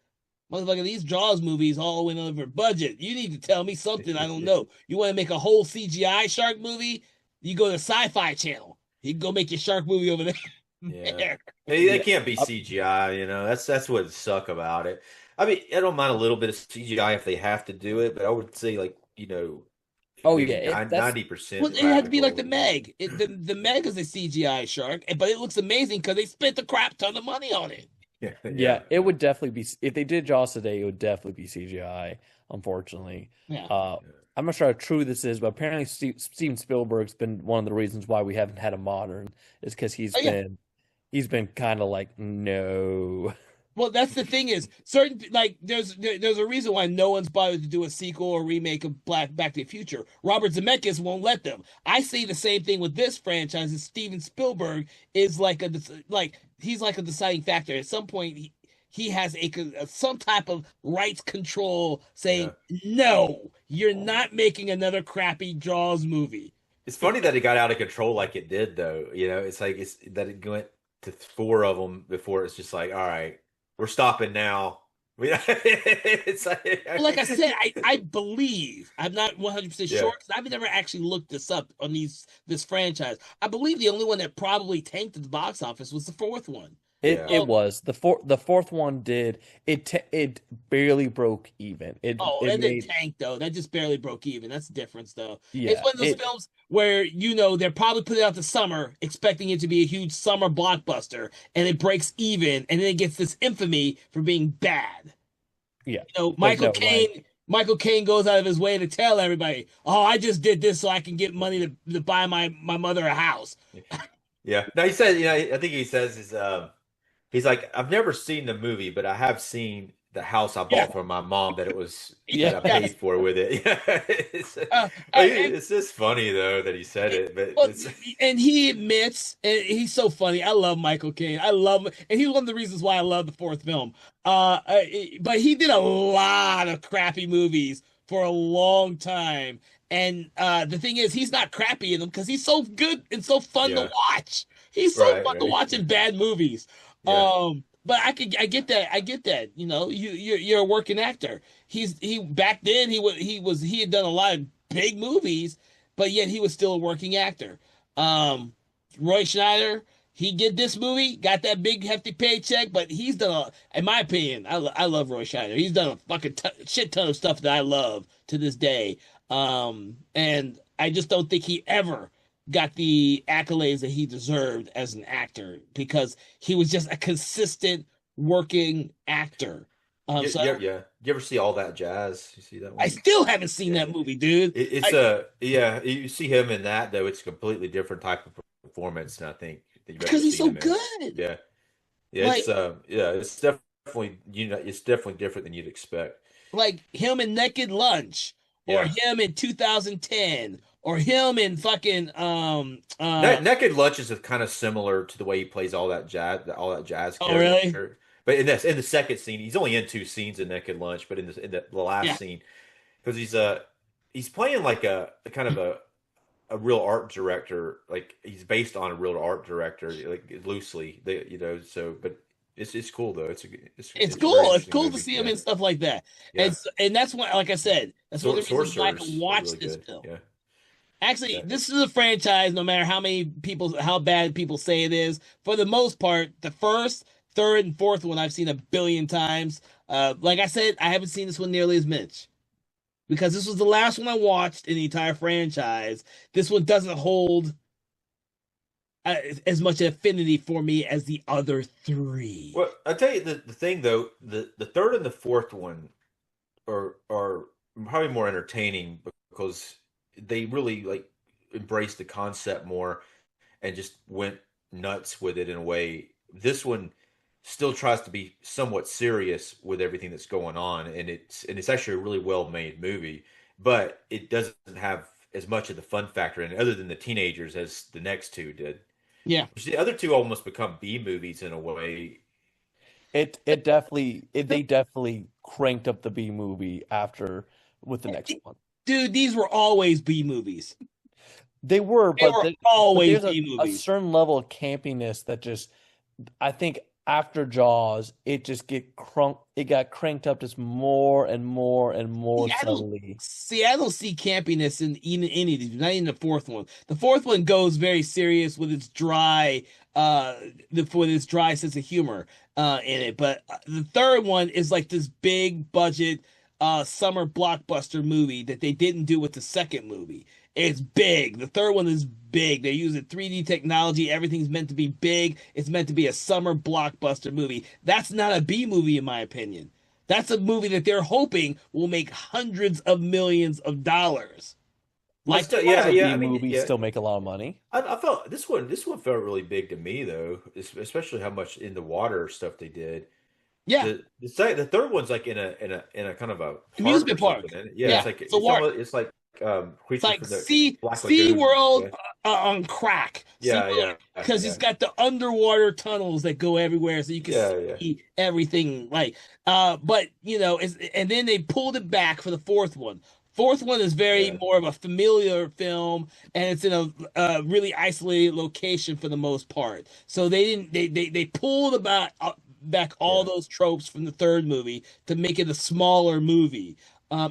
"Motherfucker, these Jaws movies all went over budget. You need to tell me something I don't know. You want to make a whole CGI shark movie? You go to Sci-Fi Channel. You can go make your shark movie over there." yeah. There. Hey, Yeah. that can't be CGI, That's what suck about it. I mean, I don't mind a little bit of CGI if they have to do it, but I would say like, Oh maybe yeah, that's 90% Well, it had to be like practical the would be. Meg. The Meg is a CGI shark, but it looks amazing because they spent a crap ton of money on it. Yeah, yeah, yeah. it would definitely be if they did Jaws today, it would definitely be CGI, unfortunately. Yeah. Uh I'm not sure how true this is, but apparently Steven Spielberg's been one of the reasons why we haven't had a modern is because Oh yeah. he's been kind of like no. Well, that's the thing is certain like there's a reason why no one's bothered to do a sequel or remake of Back to the Future. Robert Zemeckis won't let them. I say the same thing with this franchise. Is Steven Spielberg is like he's like a deciding factor. At some point, he has some type of rights control saying Yeah. no, you're not making another crappy Jaws movie. It's funny that it got out of control like it did, though. It's like it's that it went to four of them before it's just like, all right, we're stopping now. It's Like I like, said, I believe I'm not 100% yeah, sure because I've never actually looked this up on this franchise. I believe the only one that probably tanked at the box office was the fourth one. yeah. It Oh, was the fourth one did it barely broke even. oh, It and then made tanked though. That just barely broke even. That's the difference though. It's yeah one of those it films where they're probably putting it out this summer, expecting it to be a huge summer blockbuster, and it breaks even, and then it gets this infamy for being bad. yeah. But Michael no, Caine. Michael Caine goes out of his way to tell everybody, "Oh, I just did this so I can get money to buy my mother a house." Yeah. No, he said, I think he says he's like, I've never seen the movie, but I have seen the house I Yeah, bought for my mom that Yeah. I paid yes. for with it. Yeah, Uh, and, it's just funny though that he said it, but well, it's and he admits, and he's so funny. I love Michael Caine. I love him, and he's one of the reasons why I love the fourth film. But he did a lot of crappy movies for a long time, and the thing is, he's not crappy in them because he's so good and so fun to yeah, watch. He's so right, fun to right, watch in bad movies. yeah, But I get that, I get that. You know, you're a working actor. He back then he had done a lot of big movies, but yet he was still a working actor. Um, Roy Schneider, he did this movie, got that big hefty paycheck, but he's done in my opinion, I love Roy Schneider. He's done a fucking shit ton of stuff that I love to this day. And I just don't think he ever got the accolades that he deserved as an actor because he was just a consistent working actor. yeah, So yeah, yeah. You ever see All That Jazz? You see that I one? still haven't seen Yeah, that movie, dude. it's I a yeah. You see him in that though; it's a completely different type of performance than I think that you've ever because he's seen so him in. good. Yeah, yeah. Like It's definitely it's definitely different than you'd expect. him in Naked Lunch or Yeah. him in 2010 or him in fucking Naked Lunch is kind of similar to the way he plays all that jazz oh really? character. But in the second scene, he's only in two scenes in Naked Lunch. But the last Yeah. scene, because he's playing like a kind of a real art director, like he's based on a real art director, like loosely, So, but it's cool though. It's It's a very cool. It's interesting cool to movie. see him Yeah, in stuff like that. yeah. And that's why, like I said, that's one of the reasons why I can Sorcerers was watch really this good. film. Yeah, Actually, yeah. this is a franchise, no matter how bad people say it is, for the most part, the first, third, and fourth one I've seen a billion times. Like I said, I haven't seen this one nearly as much because this was the last one I watched in the entire franchise. This one doesn't hold as much affinity for me as the other three. Well, I tell you the thing though, the third and the fourth one are probably more entertaining because they really like embraced the concept more and just went nuts with it in a way. This one still tries to be somewhat serious with everything that's going on, and it's actually a really well made movie, but it doesn't have as much of the fun factor in it, other than the teenagers as the next two did. Yeah. Which the other two almost become B movies in a way. They definitely cranked up the B movie after with the next one. Dude, these were always B movies. They were, They were but always there's B a movies. certain level of campiness that just I think after Jaws it got cranked up just more and more and more See, subtly. I don't see campiness in even any of these, not in the fourth one. The fourth one goes very serious with its with its dry sense of humor in it. But the third one is like this big budget summer blockbuster movie that they didn't do with the second movie. It's big. The third one is big. They're using 3D technology. Everything's meant to be big. It's meant to be a summer blockbuster movie. That's not a B movie, in my opinion. That's a movie that they're hoping will make hundreds of millions of dollars. Like, Yeah, yeah. I B mean, movies yeah. still make a lot of money. I felt this one felt really big to me though, especially how much in the water stuff they did. yeah, The third one's like in a kind of a park or amusement something. park. Isn't it? Yeah, Yeah, it's almost it's like it's creatures like from the Sea Black Sea Lagoon. World Yeah, on crack. yeah, SeaWorld, yeah, because it's yeah, got the underwater tunnels that go everywhere, so you can yeah, yeah, see everything. But and then they pulled it back for the fourth one. Fourth one is very yeah, more of a familiar film, and it's in a really isolated location for the most part. So they didn't they pulled about back all yeah, those tropes from the third movie to make it a smaller movie.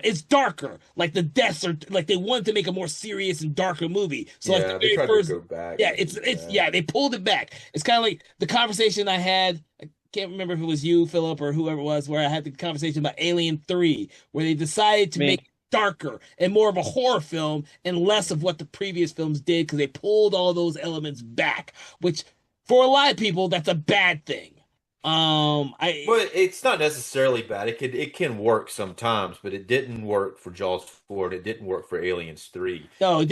It's darker. Like the deaths are like they wanted to make a more serious and darker movie. So like the yeah. They very tried to first, go back. yeah, And, it's yeah, they pulled it back. It's kind of like the conversation I had. I can't remember if it was you, Philip, or whoever it was, where I had the conversation about Alien 3, where they decided to make Me. it darker and more of a horror film and less of what the previous films did because they pulled all those elements back, which for a lot of people that's a bad thing. I Well, it's not necessarily bad. It can work sometimes, but it didn't work for Jaws 4 and it didn't work for Aliens 3. no,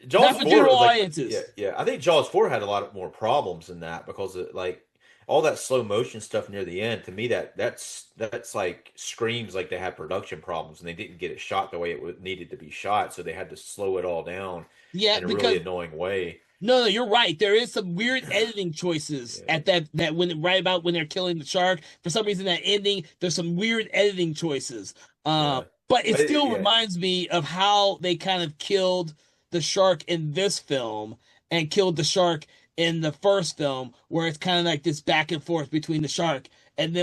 Jaws not for 4 general was like yeah, audiences. yeah. I think Jaws 4 had a lot of more problems than that because like all that slow motion stuff near the end, to me, that's like screams like they had production problems and they didn't get it shot the way it needed to be shot, so they had to slow it all down Yeah, in a really because annoying way. no, you're right. There is some weird editing choices Yeah, at that when right about when they're killing the shark. For some reason, that ending, there's some weird editing choices. yeah, But it but still yeah, reminds me of how they kind of killed the shark in this film and killed the shark in the first film, where it's kind of like this back and forth between the shark and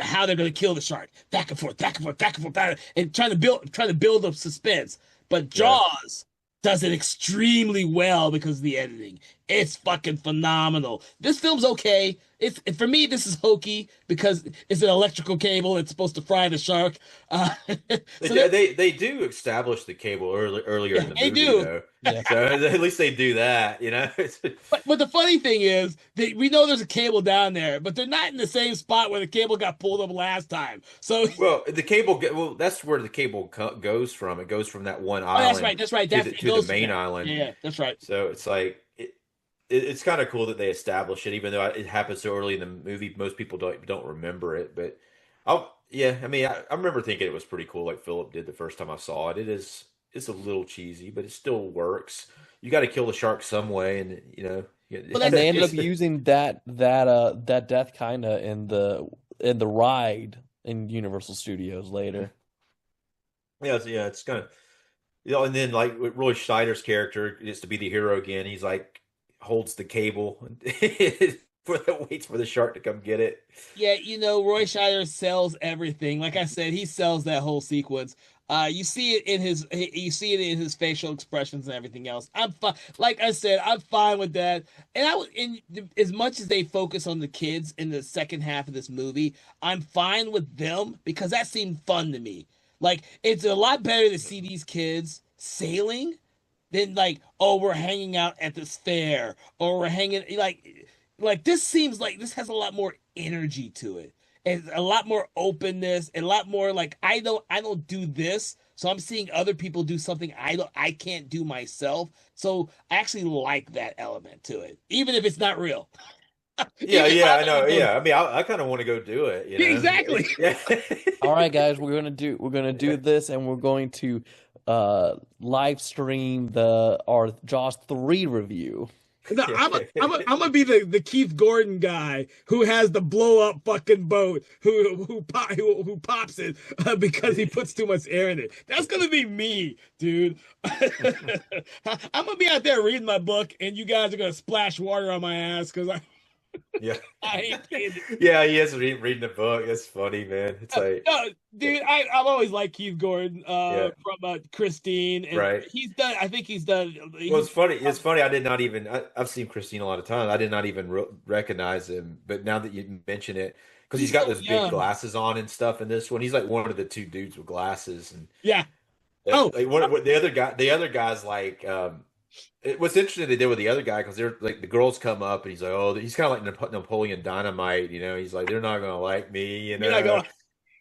how they're going to kill the shark, back and forth, back and forth, back and forth, and trying to build up suspense. But yeah. Jaws does it extremely well because of the editing. It's fucking phenomenal. This film's okay. It's for me. This is hokey because it's an electrical cable. It's supposed to fry the shark. They So do, they do establish the cable earlier yeah, in the they movie do. though, Yeah. so at least they do that, you know. But the funny thing is that we know there's a cable down there, but they're not in the same spot where the cable got pulled up last time. So Well, well, that's where the cable goes from. It goes from that one oh, that's right. island That's right. to That's the it to the goes to main that. island. Yeah, that's right. So it's like it's kind of cool that they establish it, even though it happens so early in the movie. Most people don't remember it, but yeah, I mean, I remember thinking it was pretty cool, like Philip did the first time I saw it. It's a little cheesy, but it still works. You got to kill the shark some way, and you know, Well, And they ended up that's using that death kinda in the ride in Universal Studios later. yeah, it's kind of and then like with Roy Schneider's character is to be the hero again. He's like holds the cable waits for the shark to come get it. yeah, Roy Scheider sells everything. Like I said, he sells that whole sequence. You see it in his facial expressions and everything else. I'm fine. Like I said, I'm fine with that. And as much as they focus on the kids in the second half of this movie, I'm fine with them because that seemed fun to me. Like it's a lot better to see these kids sailing than like, oh, we're hanging out at this fair or we're hanging like this seems like this has a lot more energy to it and a lot more openness and a lot more like I don't do this, so I'm seeing other people do something I can't do myself. So I actually like that element to it, even if it's not real. Yeah, Even if yeah, I'm I not know. gonna go, Yeah, I mean, I kind of want to go do it, you yeah, know? exactly. Yeah. All right, guys, we're gonna do this, and we're going to live stream our Jaws 3 review. No, I'm gonna be the Keith Gordon guy who has the blow up fucking boat who pops it because he puts too much air in it. That's gonna be me, dude. I'm gonna be out there reading my book, and you guys are gonna splash water on my ass because Yeah. I ain't kidding. Yeah, he is reading the book. It's funny, man. It's like, No, dude, I've always liked Keith Gordon yeah, from Christine, and right. he's done. I think he's done. Well, it's funny. It's funny. I did not even. I've seen Christine a lot of times. I did not even recognize him. But now that you mention it, because he's He's got so those big young. glasses on and stuff in this one, he's like one of the two dudes with glasses. And Yeah. Oh, like what the other guy's like. What's interesting they did with the other guy because they're like the girls come up and he's like, oh, he's kind of like Napoleon Dynamite, you know. He's like, they're not gonna like me, you you're not know. going.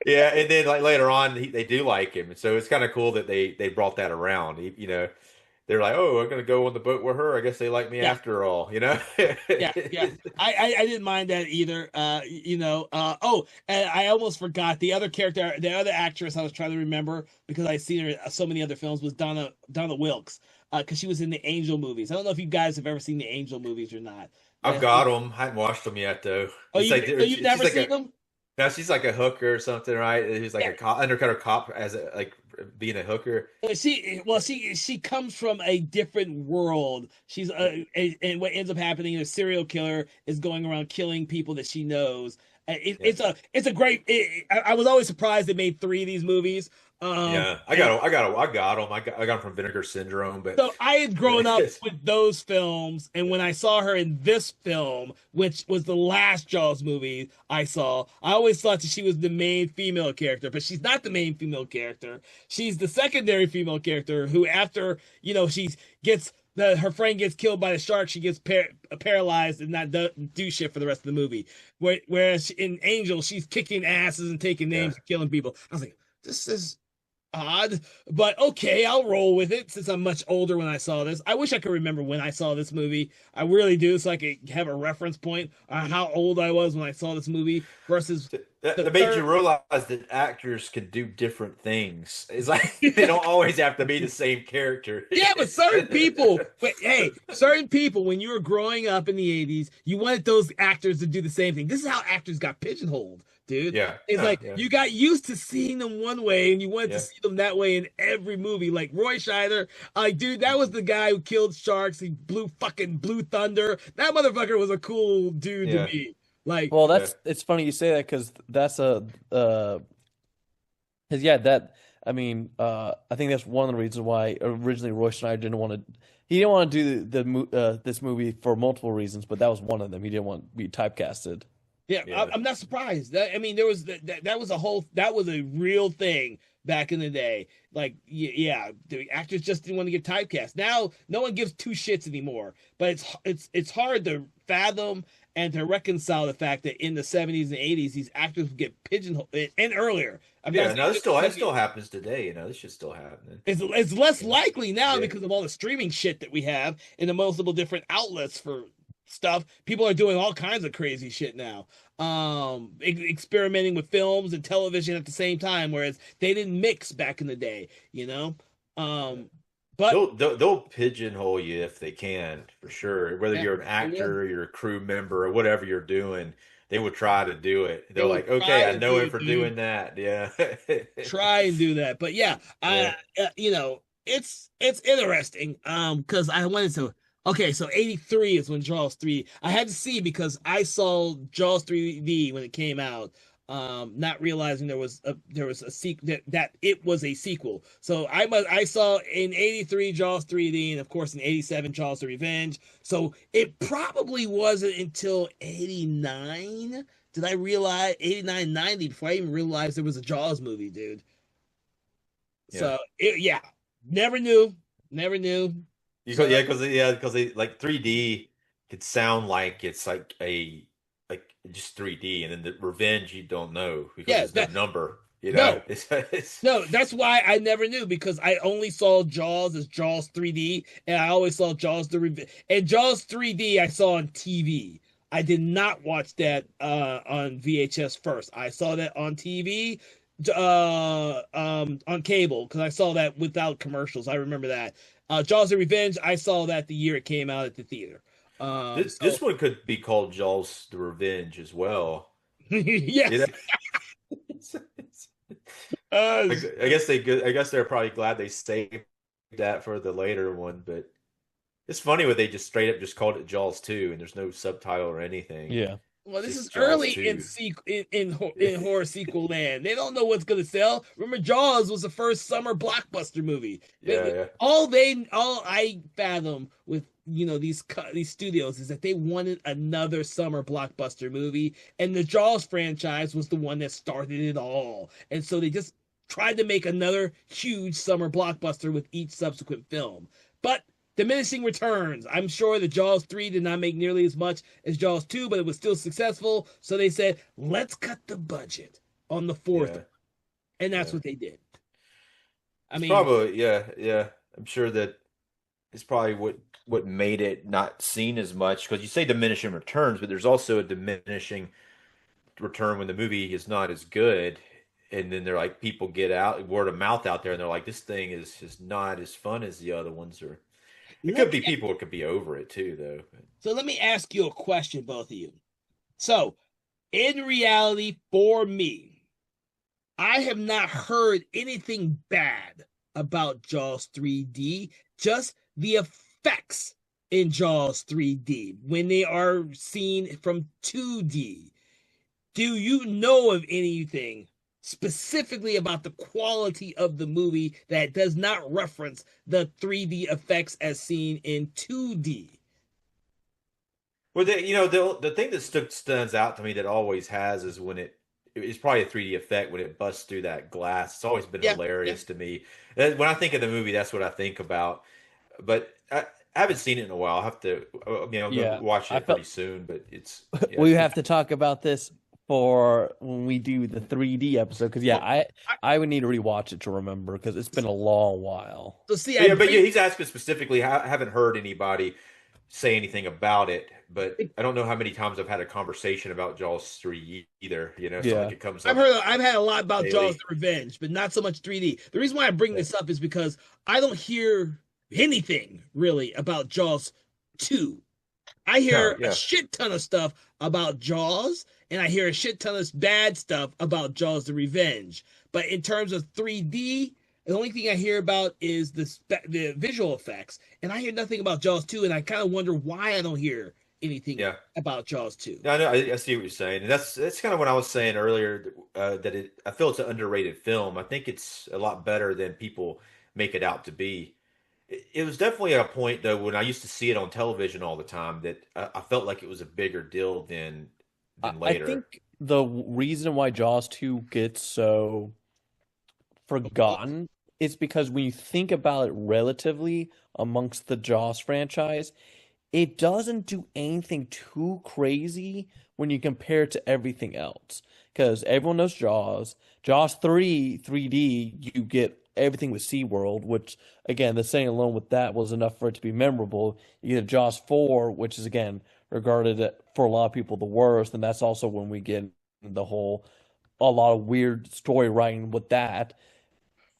Yeah, and then like later on, they do like him, so it's kind of cool that they brought that around. You know, they're like, oh, I'm gonna go on the boat with her. I guess they like me Yeah. after all, you know. Yeah, yeah. I didn't mind that either. Oh, and I almost forgot the other actress I was trying to remember because I seen her in so many other films was Donna Wilkes, because she was in the Angel movies. I don't know if you guys have ever seen the Angel movies or not. I've got them. I haven't watched them yet though. Oh, It's like you've she's never like seen a them? now she's like a hooker or something, right? Who's like Yeah. a cop, undercover cop as a like being a hooker. She comes from a different world. And what ends up happening is a serial killer is going around killing people that she knows. Yeah. It's a great. I was always surprised they made three of these movies. Yeah, I And got 'em. I got 'em. I got 'em from Vinegar Syndrome, but so I had grown up with those films, and when I saw her in this film, which was the last Jaws movie I saw, I always thought that she was the main female character, but she's not the main female character. She's the secondary female character who, after she gets her friend gets killed by the shark, she gets paralyzed and not do shit for the rest of the movie. Whereas in Angel, she's kicking asses and taking yeah. names and killing people. I was like, this is odd, but okay, I'll roll with it since I'm much older when I saw this. I wish I could remember when I saw this movie. I really do, so I could have a reference point on how old I was when I saw this movie versus the That made you third. realize that actors can do different things. It's like they don't always have to be the same character. Yeah, but certain people, when you were growing up in the 80s, you wanted those actors to do the same thing. This is how actors got pigeonholed, dude. Yeah, It's like yeah, you got used to seeing them one way and you wanted to yeah. see them that way in every movie. Like Roy Scheider, dude, that was the guy who killed sharks. He blew fucking Blue Thunder. That motherfucker was a cool dude to Yeah. me. Like, Well, Yeah. it's funny you say that because that's cause yeah, that I mean, I think that's one of the reasons why originally Roy Schneider he didn't want to do this movie for multiple reasons, but that was one of them. He didn't want to be typecasted. yeah, Yeah. I'm not surprised. I mean, there was that was that was a real thing back in the day. Like, yeah, the actors just didn't want to get typecast. Now, no one gives two shits anymore. But it's hard to fathom and to reconcile the fact that in the 70s and 80s, these actors would get pigeonholed and earlier. I mean, Yeah, no, it still happens today, this shit's still happening. it's less likely now Yeah. because of all the streaming shit that we have in the multiple different outlets for stuff. People are doing all kinds of crazy shit now. Experimenting with films and television at the same time, whereas they didn't mix back in the day, you know. But They'll pigeonhole you if they can, for sure. Whether yeah, you're an actor, you're a crew member, or whatever you're doing, they will try to do it. they They're will like, try okay, I and know do him it, for dude. doing that. Yeah. Try and do that. But yeah, Yeah. it's interesting. Because I wanted to. Okay, so 83 is when Jaws 3. I had to see because I saw Jaws 3D when it came out. Not realizing there was a sequel that it was a sequel. So I saw in 83 Jaws 3D and of course in 87 Jaws the Revenge. So it probably wasn't until 89 did I realize 89 90 before I even realized there was a Jaws movie, dude. Yeah. So yeah, never knew, never knew. So Because they like 3D could sound like it's like just 3D, and then the Revenge you don't know because yeah, there's no that number. no, It's no, that's why I never knew because I only saw Jaws as Jaws 3D, and I always saw Jaws the Revenge and Jaws 3D I saw on TV. I did not watch that on VHS first. I saw that on TV, on cable because I saw that without commercials. I remember that. Jaws the Revenge, I saw that the year it came out at the theater. this one could be called Jaws the Revenge as well. You Yes. know? Uh, I guess they're probably glad they saved that for the later one, but it's funny when they just straight up just called it Jaws 2 and there's no subtitle or anything. Yeah. well, It's this is just Jaws early 2. in horror sequel land. They don't know what's gonna sell. Remember, Jaws was the first summer blockbuster movie. Yeah, yeah. All I fathom with these studios is that they wanted another summer blockbuster movie, and the Jaws franchise was the one that started it all. And so they just tried to make another huge summer blockbuster with each subsequent film. But diminishing returns. I'm sure that Jaws 3 did not make nearly as much as Jaws 2, but it was still successful. So they said, let's cut the budget on the fourth Yeah. one. And that's Yeah. what they did. I It's mean, probably yeah. I'm sure that it's probably what made it not seen as much because you say diminishing returns, but there's also a diminishing return when the movie is not as good, and then they're like people get out word of mouth out there, and they're like this thing is just not as fun as the other ones, or it let could be me, people who could be over it too, though. so let me ask you a question, both of you. So, in reality, for me, I have not heard anything bad about Jaws 3D, just the effects in Jaws 3D when they are seen from 2D. Do you know of anything specifically about the quality of the movie that does not reference the 3D effects as seen in 2D? Well, the thing that stands out to me that always has is when it's probably a 3D effect when it busts through that glass. It's always been Yeah, yeah. hilarious to me. When I think of the movie, that's what I think about. But I haven't seen it in a while. I'll have to, go Yeah. watch I it felt pretty soon. But it's we have to talk about this for when we do the 3D episode. Because yeah, Well, I would need to rewatch it to remember because it's been a long while. So see, but I yeah, but yeah, bring he's asking specifically. I haven't heard anybody say anything about it, but I don't know how many times I've had a conversation about Jaws 3 either. It's not like Yeah. it comes I've up heard I've had a lot about Jaws daily. the Revenge, but not so much 3D. The reason why I bring this up is because I don't hear anything really about Jaws 2. I No, hear a yeah. shit ton of stuff about Jaws, and I hear a shit ton of bad stuff about Jaws the Revenge. But in terms of 3D, the only thing I hear about is the visual effects, and I hear nothing about Jaws 2, and I kind of wonder why I don't hear anything Yeah. about Jaws 2. No, I know. I see what you're saying, and that's kind of what I was saying earlier. I feel it's an underrated film. I think it's a lot better than people make it out to be. It was definitely a point though when I used to see it on television all the time that I felt like it was a bigger deal than I later. think the reason why Jaws 2 gets so forgotten is because when you think about it relatively amongst the Jaws franchise, it doesn't do anything too crazy when you compare it to everything else. Because everyone knows Jaws. Jaws 3, 3D, you get everything with SeaWorld, which, again, the saying alone with that was enough for it to be memorable. You get Jaws 4, which is, again, regarded for a lot of people the worst. And that's also when we get the whole, a lot of weird story writing with that.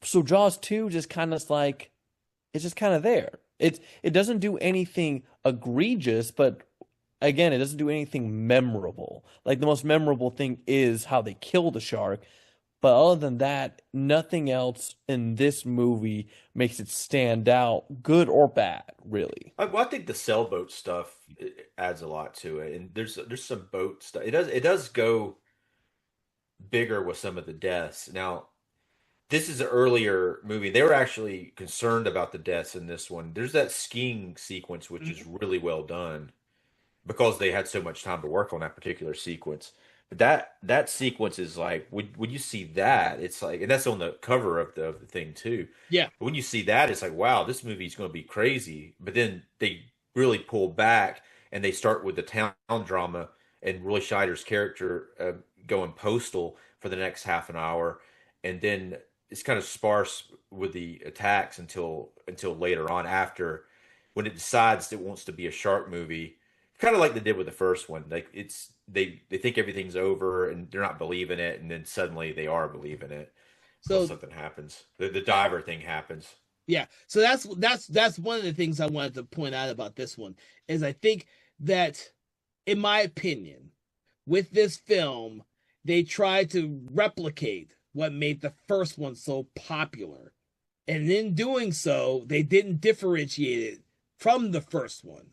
So Jaws 2 just kind of like, it's just kind of there. It doesn't do anything egregious, but again, it doesn't do anything memorable. Like the most memorable thing is how they kill the shark, but other than that, nothing else in this movie makes it stand out, good or bad, really. I think the sailboat stuff adds a lot to it, and there's some boat stuff. It does go bigger with some of the deaths. Now, this is an earlier movie. They were actually concerned about the deaths in this one. There's that skiing sequence, which is really well done because they had so much time to work on that particular sequence. But that sequence is like when you see that, it's like, and that's on the cover of the thing too. Yeah. But when you see that, it's like, wow, this movie's going to be crazy. But then they really pull back and they start with the town drama and Roy Scheider's character going postal for the next half an hour, and then it's kind of sparse with the attacks until later on after when it decides it wants to be a shark movie, kind of like they did with the first one. Like they think everything's over and they're not believing it, and then suddenly they are believing it because So something happens. The diver thing happens. yeah, so that's one of the things I wanted to point out about this one is I think that, in my opinion, with this film, they tried to replicate what made the first one so popular. And in doing so, they didn't differentiate it from the first one.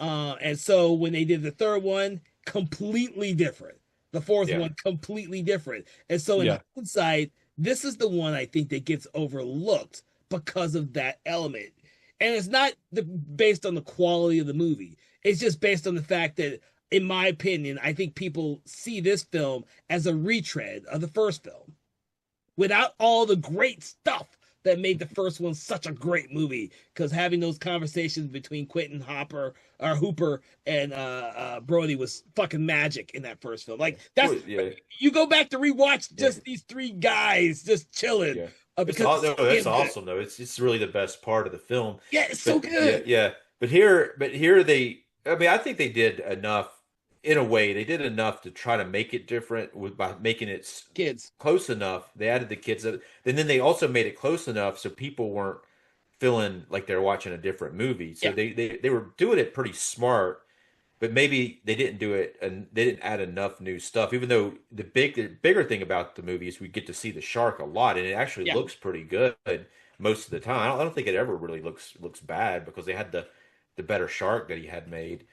And so when they did the third one, completely different. The fourth Yeah. one, completely different. And so in Yeah. hindsight, this is the one I think that gets overlooked because of that element. And it's not based on the quality of the movie. It's just based on the fact that, in my opinion, I think people see this film as a retread of the first film without all the great stuff that made the first one such a great movie. Because having those conversations between Quentin Hooper and Brody was fucking magic in that first film. Like that's, Well, yeah. you go back to rewatch Yeah. just these three guys just chilling. Yeah. Because No, it's so that's damn good. awesome though. It's really the best part of the film. Yeah, it's so But yeah, good. yeah. But here they. I mean, I think they did enough. In a way, they did enough to try to make it different by making it Kids. close enough. They added the kids, and then they also made it close enough so people weren't feeling like they're watching a different movie. So Yeah. they were doing it pretty smart, but maybe they didn't do it and they didn't add enough new stuff. Even though the bigger thing about the movie is we get to see the shark a lot, and it actually Yeah. looks pretty good most of the time. I don't think it ever really looks bad because they had the better shark that he had made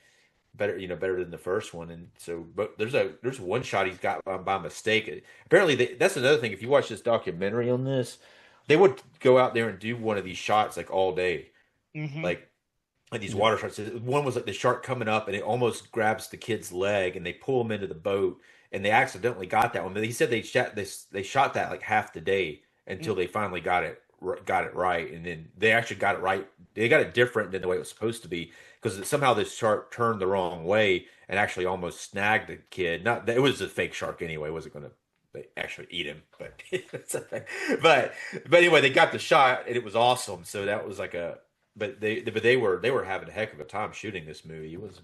better, better than the first one. And so, but there's one shot he's got by mistake. Apparently, that's another thing. If you watch this documentary on this, they would go out there and do one of these shots like all day, Mm-hmm. like these Yeah. water shots. One was like the shark coming up and it almost grabs the kid's leg and they pull him into the boat and they accidentally got that one. But he said they shot that like half the day until they finally got it got it right, and then they actually got it right. They got it different than the way it was supposed to be because somehow this shark turned the wrong way and actually almost snagged the kid. Not that it was a fake shark anyway. It wasn't going to actually eat him, but but anyway, they got the shot and it was awesome. So that was like a they were having a heck of a time shooting this movie. It was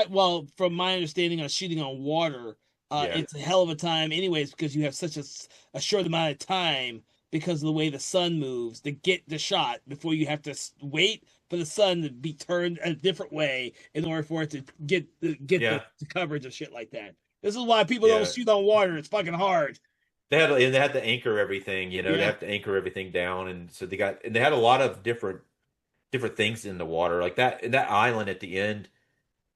Well, from my understanding on shooting on water, yeah it's a hell of a time, anyways, because you have such a short amount of time because of the way the sun moves to get the shot before you have to wait for the sun to be turned a different way in order for it to get yeah the coverage of shit like that. This is why people don't yeah. shoot on water. It's fucking hard. They had to anchor everything, they Yeah. have to anchor everything down, and so they had a lot of different things in the water like that. And that island at the end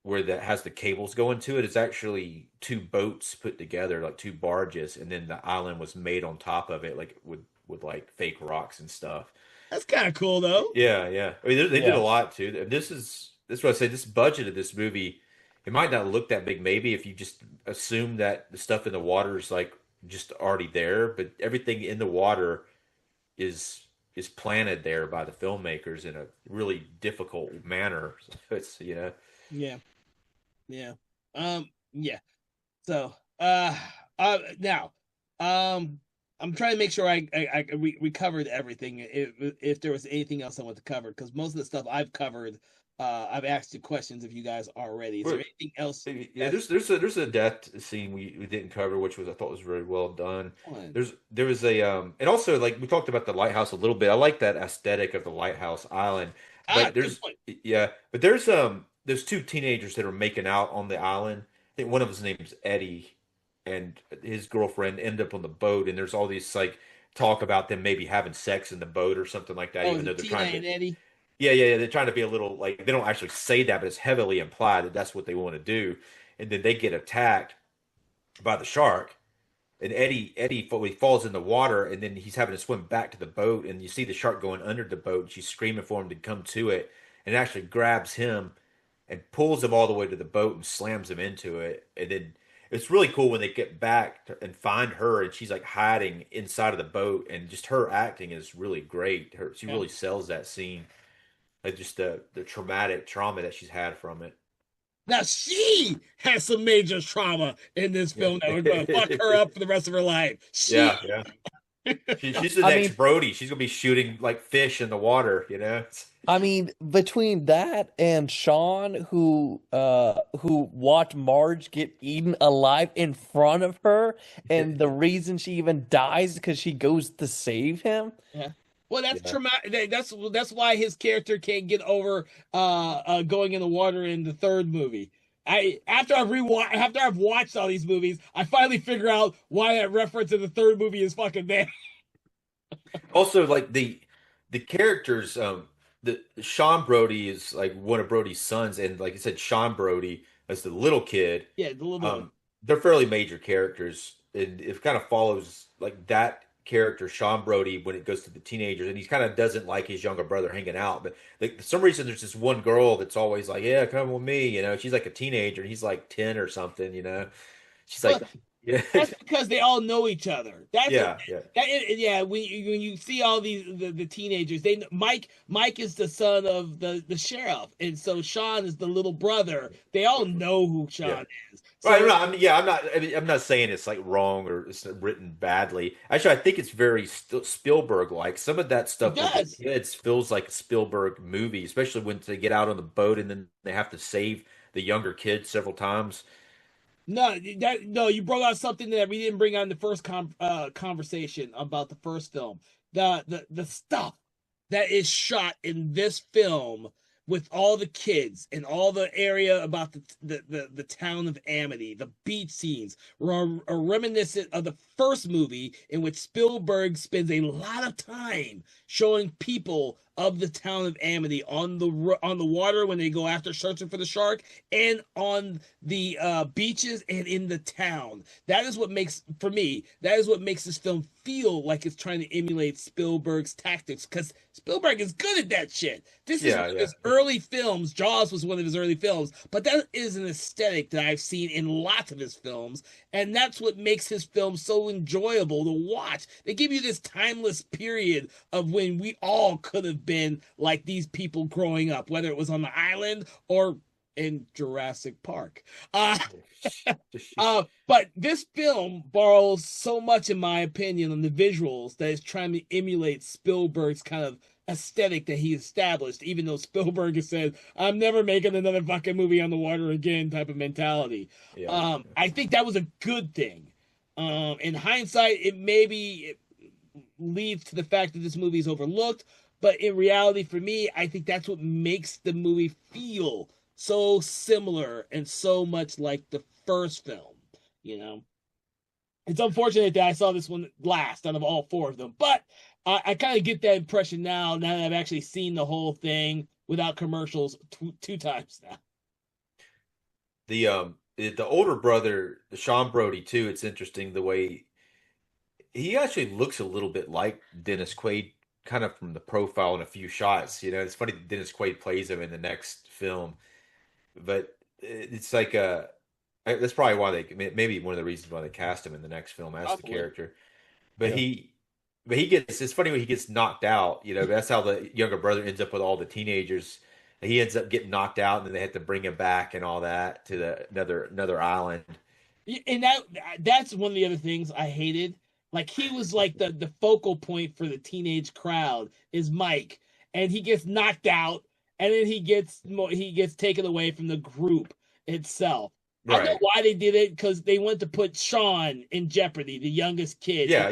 where that has the cables going to it is actually two boats put together, like two barges, and then the island was made on top of it, like with like fake rocks and stuff. That's kind of cool, though. Yeah, yeah. I mean, they did a Yeah. lot too. This is what I say. This budget of this movie, it might not look that big, maybe if you just assume that the stuff in the water is like just already there, but everything in the water is planted there by the filmmakers in a really difficult manner. So it's Yeah, yeah, yeah. So, now, I'm trying to make sure we covered everything. If there was anything else I want to cover, because most of the stuff I've covered, I've asked you questions of you guys already. Is there anything else? Yeah, there's a death scene we didn't cover, which was I thought was very well done. There was a and also like we talked about the lighthouse a little bit. I like that aesthetic of the lighthouse island, but Good there's point. yeah, but there's two teenagers that are making out on the island. I think one of his name's Eddie, and his girlfriend end up on the boat, and there's all these like talk about them maybe having sex in the boat or something like that, Oh, even is though it they're Tina trying to. and Eddie? Yeah. They're trying to be a little like they don't actually say that, but it's heavily implied that that's what they want to do. And then they get attacked by the shark, and he falls in the water, and then he's having to swim back to the boat, and you see the shark going under the boat, and she's screaming for him to come to it, and it actually grabs him and pulls him all the way to the boat and slams him into it. And then it's really cool when they get back and find her, and she's like hiding inside of the boat, and just her acting is really great. She Yeah. really sells that scene like just the traumatic trauma that she's had from it. Now she has some major trauma in this Yeah. film that would fuck her up for the rest of her life. Yeah, yeah. She's the I next mean, Brody. She's gonna be shooting like fish in the water. I mean, between that and Sean, who watched Marge get eaten alive in front of her, and the reason she even dies because she goes to save him. Yeah. Well, that's Yeah. traumatic. That's why his character can't get over going in the water in the third movie. After I've watched all these movies, I finally figure out why that reference in the third movie is fucking there. Also, like the characters, the Sean Brody is like one of Brody's sons, and like I said, Sean Brody as the little kid. Yeah, the little one. They're fairly major characters, and it kind of follows like that character, Sean Brody, when it goes to the teenagers, and he kind of doesn't like his younger brother hanging out. But like for some reason, there's this one girl that's always like, "Yeah, come with me." She's like a teenager, and he's like 10 or something. She's Well, like, "Yeah, that's because they all know each other. yeah, yeah." Yeah. When you see all the teenagers, Mike is the son of the sheriff, and so Sean is the little brother. They all know who Yeah. Sean is. Right, So I'm not saying it's like wrong or it's written badly. Actually, I think it's very Spielberg-like. Some of that it stuff with the does. kids feels like a Spielberg movie, especially when they get out on the boat and then they have to save the younger kids several times. No, you brought out something that we didn't bring on the first conversation about the first film. The stuff that is shot in this film with all the kids and all the area about the town of Amity, the beach scenes were reminiscent of the first movie in which Spielberg spends a lot of time showing people of the town of Amity on the water when they go after searching for the shark, and on the beaches and in the town. That is what makes, for me, that is what makes this film feel like it's trying to emulate Spielberg's tactics, because Spielberg is good at that shit. This is one of his early films. Jaws was one of his early films, but that is an aesthetic that I've seen in lots of his films, and that's what makes his film so enjoyable to watch. They give you this timeless period of when we all could have been like these people growing up, whether it was on the island or in Jurassic Park. But this film borrows so much, in my opinion, on the visuals that it's trying to emulate Spielberg's kind of aesthetic that he established, even though Spielberg has said, I'm never making another fucking movie on the water again type of mentality. I think that was a good thing. In hindsight, it leads to the fact that this movie is overlooked, but in reality, for me, I think that's what makes the movie feel so similar and so much like the first film. It's unfortunate that I saw this one last out of all four of them, but I kind of get that impression now that I've actually seen the whole thing without commercials two times now. The older brother, Sean Brody, too, it's interesting the way he actually looks a little bit like Dennis Quaid, kind of from the profile in a few shots. It's funny that Dennis Quaid plays him in the next film, but it's like that's probably why maybe one of the reasons why they cast him in the next film as the character. But it's funny when he gets knocked out. That's how the younger brother ends up with all the teenagers. He ends up getting knocked out, and then they have to bring him back and all that to another island. And that's one of the other things I hated. Like, he was like the focal point for the teenage crowd is Mike, and he gets knocked out, and then he gets taken away from the group itself. Right. I know why they did it, because they wanted to put Sean in jeopardy, the youngest kid. Yeah.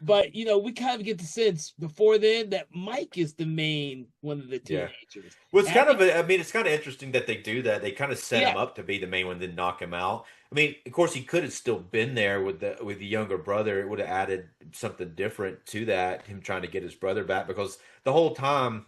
But we kind of get the sense before then that Mike is the main one of the teenagers. Well, it's it's kind of interesting that they do that. They kind of set him up to be the main one, then knock him out. I mean, of course, he could have still been there with the younger brother. It would have added something different to that, him trying to get his brother back, because the whole time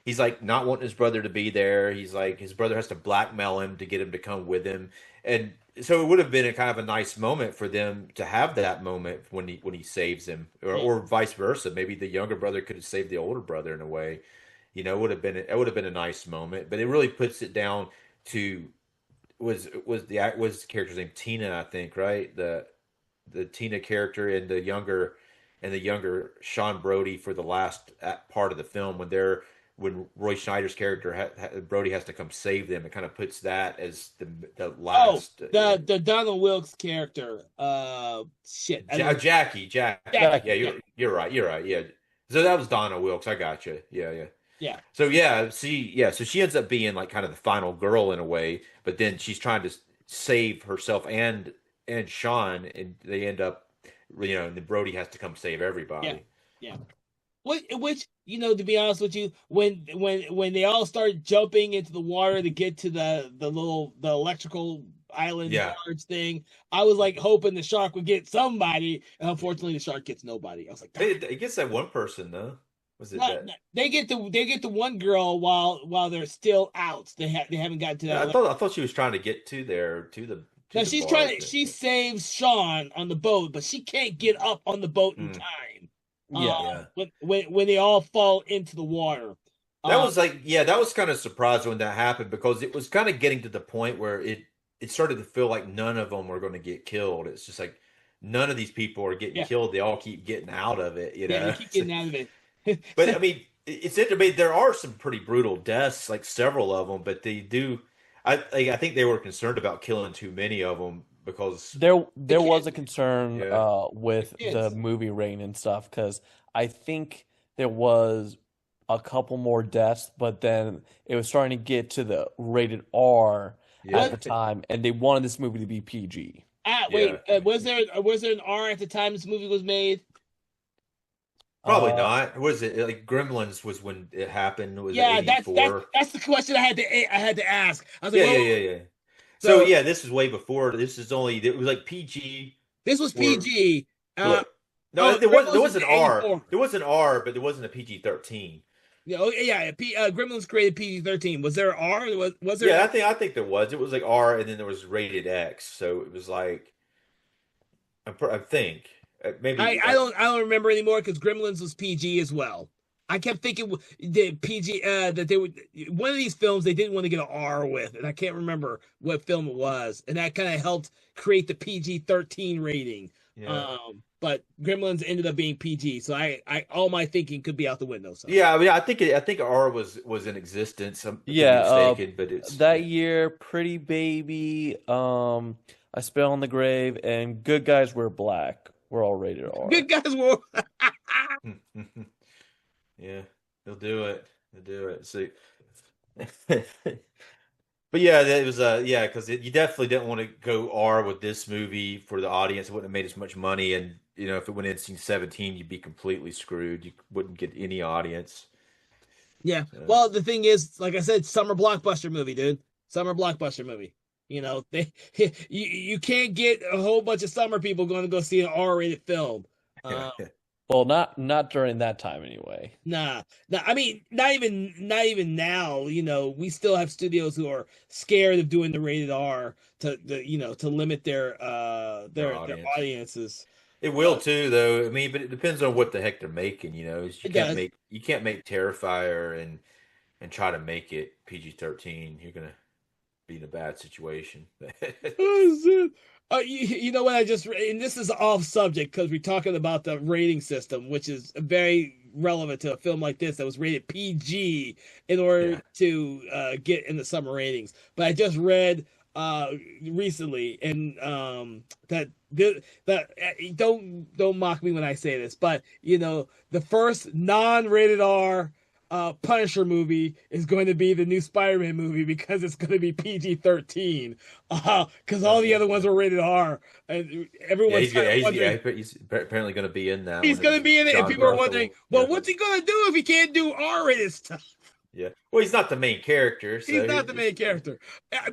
he's like not wanting his brother to be there. He's like, his brother has to blackmail him to get him to come with him. And so it would have been a kind of a nice moment for them to have that moment when he saves him, or vice versa. Maybe the younger brother could have saved the older brother in a way. It would have been a nice moment. But it really puts it down to was the character's name, Tina, I think, right? The Tina character and the younger Sean Brody for the last part of the film when Roy Schneider's character Brody has to come save them. It kind of puts that as the last. The Donald Wilkes character. Jackie. Yeah, you're right. Yeah. So that was Donna Wilkes. I got you. Yeah. So so she ends up being like kind of the final girl in a way, but then she's trying to save herself and Sean, and they end up, and Brody has to come save everybody. Yeah. Which to be honest with you, when they all start jumping into the water to get to the electrical island barge thing, I was like hoping the shark would get somebody, and unfortunately the shark gets nobody. I was like, it gets that one person though. Was it that? They get the one girl while they're still out. They haven't gotten to that. I thought she was trying to get to the. No, she's trying. She saves Sean on the boat, but she can't get up on the boat in time. When they all fall into the water. That was kind of surprising when that happened, because it was kind of getting to the point where it started to feel like none of them were going to get killed. It's just like none of these people are getting killed. They all keep getting out of it. They keep getting out of it. But I mean, it's interesting. There are some pretty brutal deaths, like several of them, but they do. I think they were concerned about killing too many of them, because there was a concern with the movie rating and stuff, because I think there was a couple more deaths, but then it was starting to get to the rated R at the time, and they wanted this movie to be PG. Was there an R at the time this movie was made? Probably not. Was it like Gremlins was when it happened? Was it 84? That's the question I had to ask. I was like, yeah. So this is way before. It was like PG. This was PG. No, Oh, there Gremlins was is an R. 84. There was an R, but there wasn't a PG-13. Yeah, oh, yeah. Gremlins created PG-13. Was there R? Was there? Yeah, I think there was. It was like R, and then there was rated X. So it was like I think maybe I don't remember anymore because Gremlins was PG as well. I kept thinking the PG that they would one of these films they didn't want to get an R with, and I can't remember what film it was, and that kind of helped create the PG-13 rating. yeah. But Gremlins ended up being PG, so I all my thinking could be out the window. So Yeah, I mean, I think R was in existence. I could be Yeah, mistaken, but it's that year, Pretty Baby, I Spell on the Grave, and Good Guys Wear Black were all rated R. good guys were. yeah, they'll do it. They'll do it. See, but yeah, that was yeah, because you definitely didn't want to go R with this movie for the audience. It wouldn't have made as much money, and you know, if it went NC-17, you'd be completely screwed. You wouldn't get any audience. Yeah. So, Well, the thing is, like I said, summer blockbuster movie, dude. Summer blockbuster movie. You know, you can't get a whole bunch of summer people going to go see an R-rated film. yeah, Uh, Well, not during that time anyway. nah. I mean, not even now. You know, we still have studios who are scared of doing the rated R to limit their their audience. audiences. It will too, though. I mean, but it depends on what the heck they're making. You know, It does. you can't make Terrifier and try to make it PG-13. You're gonna be in a bad situation. Oh, shit. You know what I just and this is off subject because we're talking about the rating system, which is very relevant to a film like this that was rated PG in order Yeah. to get in the summer ratings. But I just read recently and that don't mock me when I say this, but you know the first non-rated R Punisher movie is going to be the new Spider-Man movie because it's going to be PG-13. Because all the other ones were rated R, and Yeah, everyone's kind of wondering he's apparently going to be in that he's one. It going to was be in it, and John people are Russell. wondering, well, Yeah, what's he going to do if he can't do R-rated stuff? yeah. Well, he's not the main character, He's so not the main character.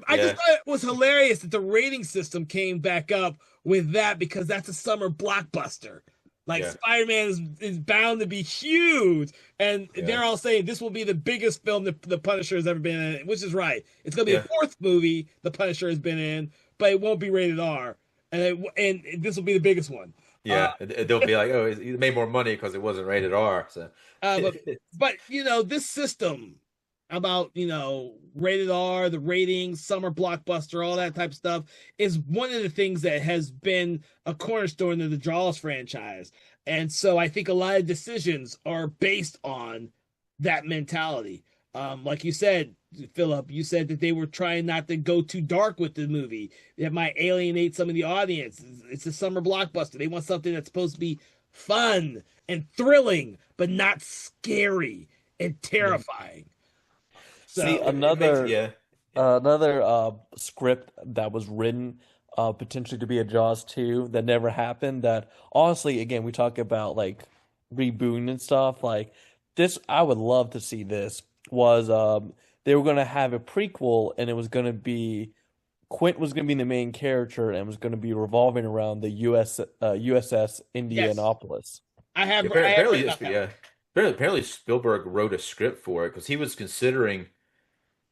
I just yeah, thought it was hilarious that the rating system came back up with that because that's a summer blockbuster. Like yeah, Spider-Man is bound to be huge, and yeah, they're all saying this will be the biggest film that the Punisher has ever been in, which is right. It's going to be yeah, the fourth movie the Punisher has been in, but it won't be rated R, and this will be the biggest one. Uh, yeah. They'll be like, oh, he made more money because it wasn't rated R. So uh, but but you know this system about rated R, the ratings, summer blockbuster, all that type of stuff is one of the things that has been a cornerstone of the Jaws franchise. And so I think a lot of decisions are based on that mentality. Like you said, Philip, you said that they were trying not to go too dark with the movie. That might alienate some of the audience. It's a summer blockbuster. They want something that's supposed to be fun and thrilling, but not scary and Mhm. terrifying. See, So it makes yeah, another script that was written potentially to be a Jaws 2 that never happened. That honestly, again, we talk about like rebooting and stuff. Like this, I would love to see this. Was they were going to have a prequel, and it was going to be Quint was going to be the main character, and was going to be revolving around the USS yes, Indianapolis. yeah. I have Apparently, read about that one. yeah. Apparently Spielberg wrote a script for it because he was considering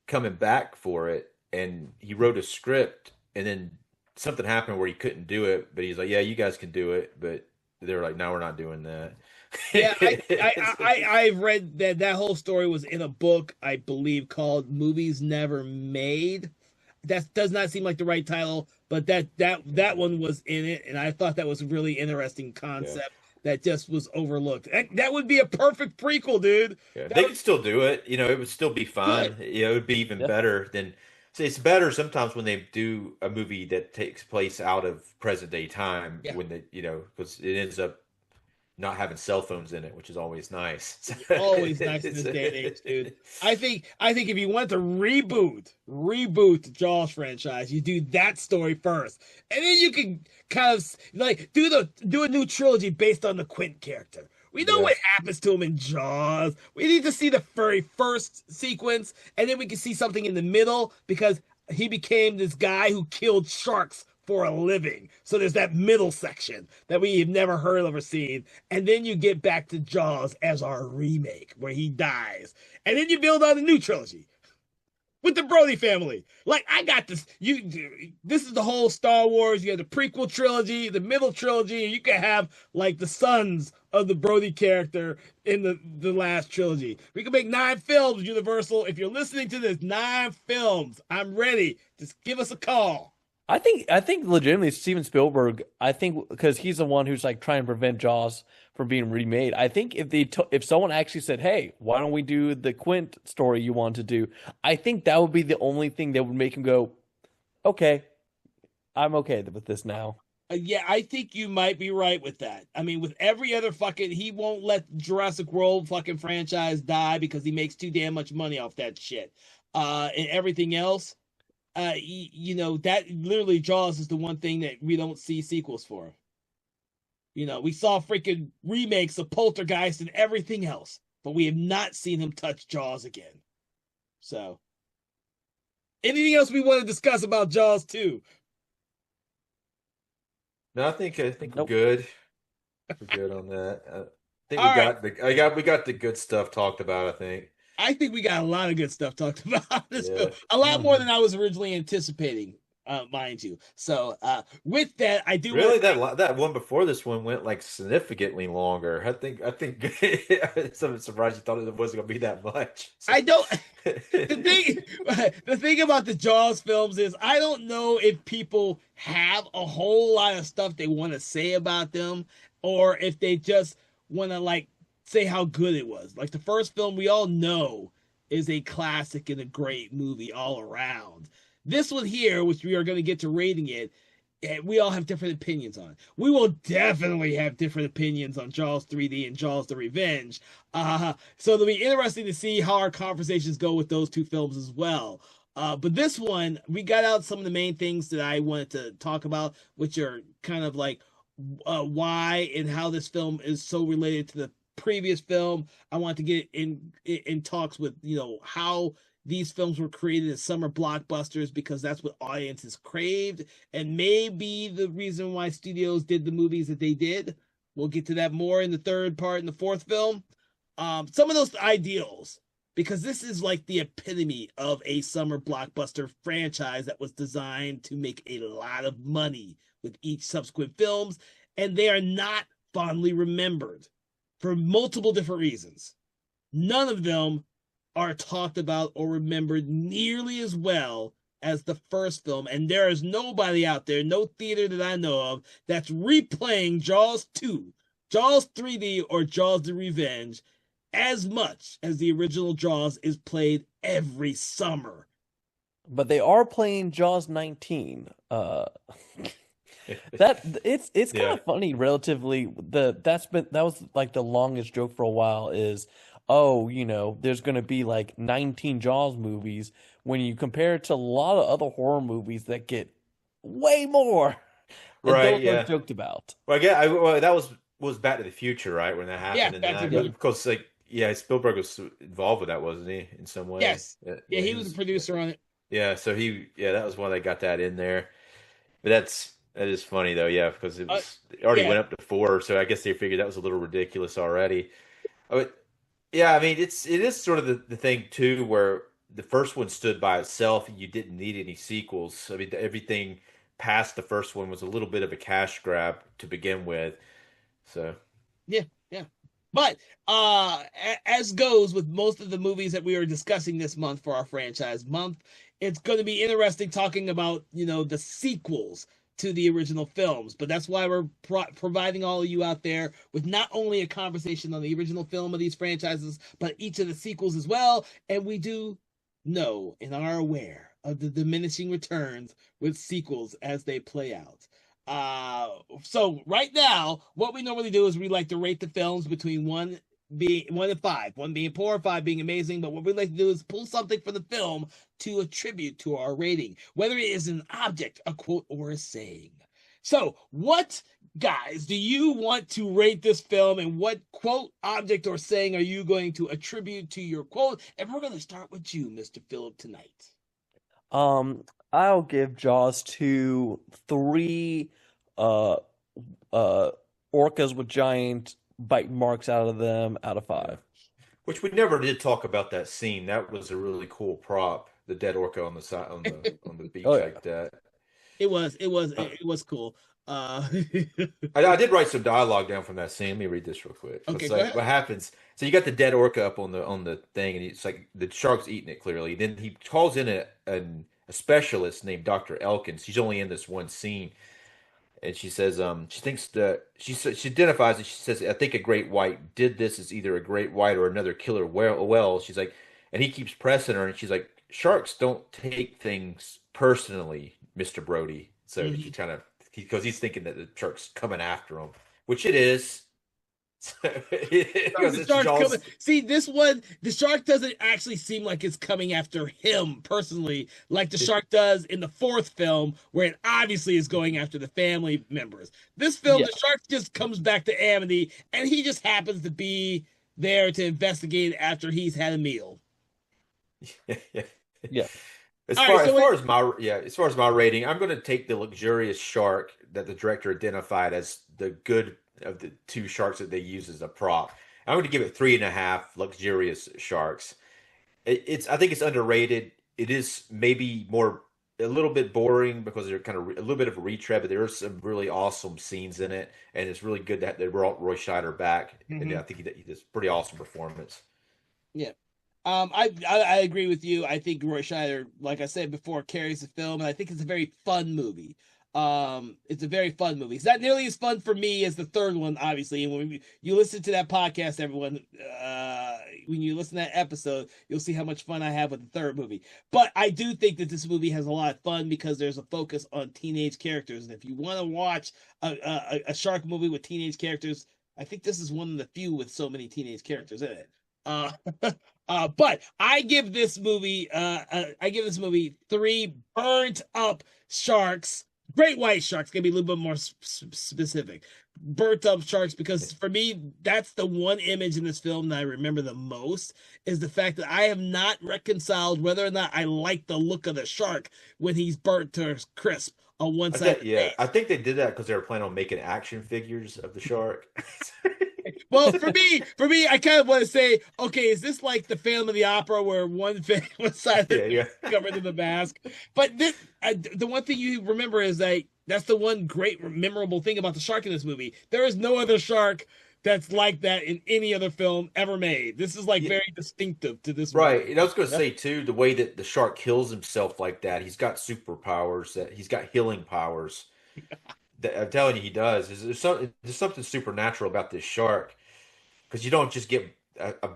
coming back for it, and he wrote a script, and then something happened where he couldn't do it, but he's like, "Yeah, you guys can do it," but they were like, "No, we're not doing that." Yeah, I've read that whole story was in a book I believe called "Movies Never Made." That does not seem like the right title, but that one was in it, and I thought that was a really interesting Yeah, concept that just was overlooked. That would be a perfect prequel, dude. yeah, That they would could still do it. You know, it would still be good. fun. You know, it would be even Yeah. better than. So it's better sometimes when they do a movie that takes place out of present day time Yeah. when they, you know, because it ends up not having cell phones in it, which is always nice. Always nice in this day and age, dude. I think if you want to reboot the Jaws franchise, you do that story first, and then you can kind of like do a new trilogy based on the Quint character. We know Yeah, what happens to him in Jaws. We need to see the very first sequence, and then we can see something in the middle because he became this guy who killed sharks for a living. So there's that middle section that we've never heard of or seen. And then you get back to Jaws as our remake, where he dies. And then you build on a new trilogy with the Brody family. Like, I got this. This is the whole Star Wars. You have the prequel trilogy, the middle trilogy, and you can have like the sons of the Brody character in the last trilogy. We can make 9 films, Universal. If you're listening to this, 9 films. I'm ready. Just give us a call. I think legitimately Steven Spielberg, I think because he's the one who's like trying to prevent Jaws from being remade. I think if someone actually said, "Hey, why don't we do the Quint story you want to do?" I think that would be the only thing that would make him go, "Okay, I'm okay with this now." Yeah, I think you might be right with that. I mean, with every other he won't let Jurassic World fucking franchise die because he makes too damn much money off that shit. And everything else, that literally Jaws is the one thing that we don't see sequels for. We saw freaking remakes of Poltergeist and everything else, but we have not seen him touch Jaws again. So, anything else we want to discuss about Jaws 2? No, I think Nope. we're good. We're good on that. I think All we got the good stuff talked about, I think. I think we got a lot of good stuff talked about this Yeah. film. A lot more than I was originally anticipating, mind you. So, with that, I do Really, that one before this one went like significantly longer. I think I'm surprised you thought it wasn't gonna be that much. I don't. The thing about the Jaws films is I don't know if people have a whole lot of stuff they want to say about them, or if they just want to like say how good it was. Like the first film, we all know is a classic and a great movie all around. This one here, which we are going to get to rating it, we all have different opinions on. We will definitely have different opinions on Jaws 3D and Jaws the Revenge. So it'll be interesting to see how our conversations go with those 2 films as well. But this one, we got out some of the main things that I wanted to talk about, which are kind of like why and how this film is so related to the previous film. I want to get in talks with how these films were created as summer blockbusters because that's what audiences craved, and maybe the reason why studios did the movies that they did. We'll get to that more in the third part in the fourth film. Some of those ideals, because this is like the epitome of a summer blockbuster franchise that was designed to make a lot of money with each subsequent films, and they are not fondly remembered for multiple different reasons. None of them are talked about or remembered nearly as well as the first film, and there is nobody out there, no theater that I know of, that's replaying Jaws 2, Jaws 3D, or Jaws the Revenge as much as the original Jaws is played every summer. But they are playing Jaws 19. It's kind of funny relatively. That was like the longest joke for a while is, there's going to be like 19 Jaws movies when you compare it to a lot of other horror movies that get way more. Right, those are joked about. Well, that was Back to the Future, right? When that happened, Back to the Future. Because Spielberg was involved with that, wasn't he, in some way? Yes. Yeah, he was a producer on it. Yeah, so that was why they got that in there. But that is funny though, yeah, because it already went up to 4, so I guess they figured that was a little ridiculous already. Yeah, I mean, it is sort of the thing too, where the first one stood by itself and you didn't need any sequels. I mean, everything past the first one was a little bit of a cash grab to begin with. So yeah. But as goes with most of the movies that we are discussing this month for our franchise month, it's going to be interesting talking about the sequels to the original films. But that's why we're providing all of you out there with not only a conversation on the original film of these franchises, but each of the sequels as well. And we do know and are aware of the diminishing returns with sequels as they play out. So right now, what we normally do is we like to rate the films between 1 and 5, 1 being poor, 5 being amazing. But what we like to do is pull something from the film to attribute to our rating, whether it is an object, a quote, or a saying. So what, guys, do you want to rate this film, and what quote, object, or saying are you going to attribute to your quote? And we're going to start with you, Mr. Phillip, tonight. I'll give Jaws 2 3 uh orcas with giant bite marks out of them out of Yeah. 5. Which we never did talk about that scene. That was a really cool prop. The dead orca on the side on the Oh beach yeah. like that. Uh, It was cool. Uh, I did write some dialogue down from that scene. Let me read this real quick. okay, It's go like what ahead. happens. So you got the dead orca up on the thing, and it's like the shark's eating it clearly. Then he calls in a specialist named Dr. Elkins. She's only in this one scene, and she says she thinks that she identifies it. She says I think a great white did this as either a great white or another killer whale. She's like, and he keeps pressing her, and she's like, sharks don't take things personally, Mr. Brody. So she Mhm. kind of because he's thinking that the shark's coming after him, which it is. Because The it's shark's coming. Jaws. See, this one, the shark doesn't actually seem like it's coming after him personally, like the shark does in the fourth film, where it obviously is going after the family members. This film, Yeah. the shark just comes back to Amity, and he just happens to be there to investigate after he's had a meal. Yeah. All right, so As far as my rating, I'm going to take the luxurious shark that the director identified as the good of the two sharks that they use as a prop. I'm going to give it 3.5 luxurious sharks. I think it's underrated. It is maybe a little bit boring because they're kind of a little bit of a retread, but there are some really awesome scenes in it, and it's really good that they brought Roy Scheider back, and Mhm. I think he does a pretty awesome performance. Yeah. I agree with you. I think Roy Scheider, like I said before, carries the film, and I think it's a very fun movie. It's a very fun movie. It's not nearly as fun for me as the third one, obviously. And when you listen to that podcast, everyone, when you listen to that episode, you'll see how much fun I have with the third movie. But I do think that this movie has a lot of fun because there's a focus on teenage characters, and if you want to watch a shark movie with teenage characters, I think this is one of the few with so many teenage characters in it. Uh, but I give this movie 3 burnt up sharks, great white sharks. Gonna be a little bit more specific. Burnt up sharks because for me, that's the one image in this film that I remember the most is the fact that I have not reconciled whether or not I like the look of the shark when he's burnt to crisp on one side of the face. I think they did that because they were planning on making action figures of the shark. Well, for me, I kind of want to say, okay, is this like the Phantom of the Opera where one side of the Yeah, face yeah. is covered in the mask? But this, the one thing you remember is like that's the one great memorable thing about the shark in this movie. There is no other shark that's like that in any other film ever made. This is like Yeah, very distinctive to this movie. right. And I was going to Yeah. say too, the way that the shark kills himself like that, he's got superpowers, that he's got healing powers. That I'm telling you, he does. There's something supernatural about this shark because you don't just get a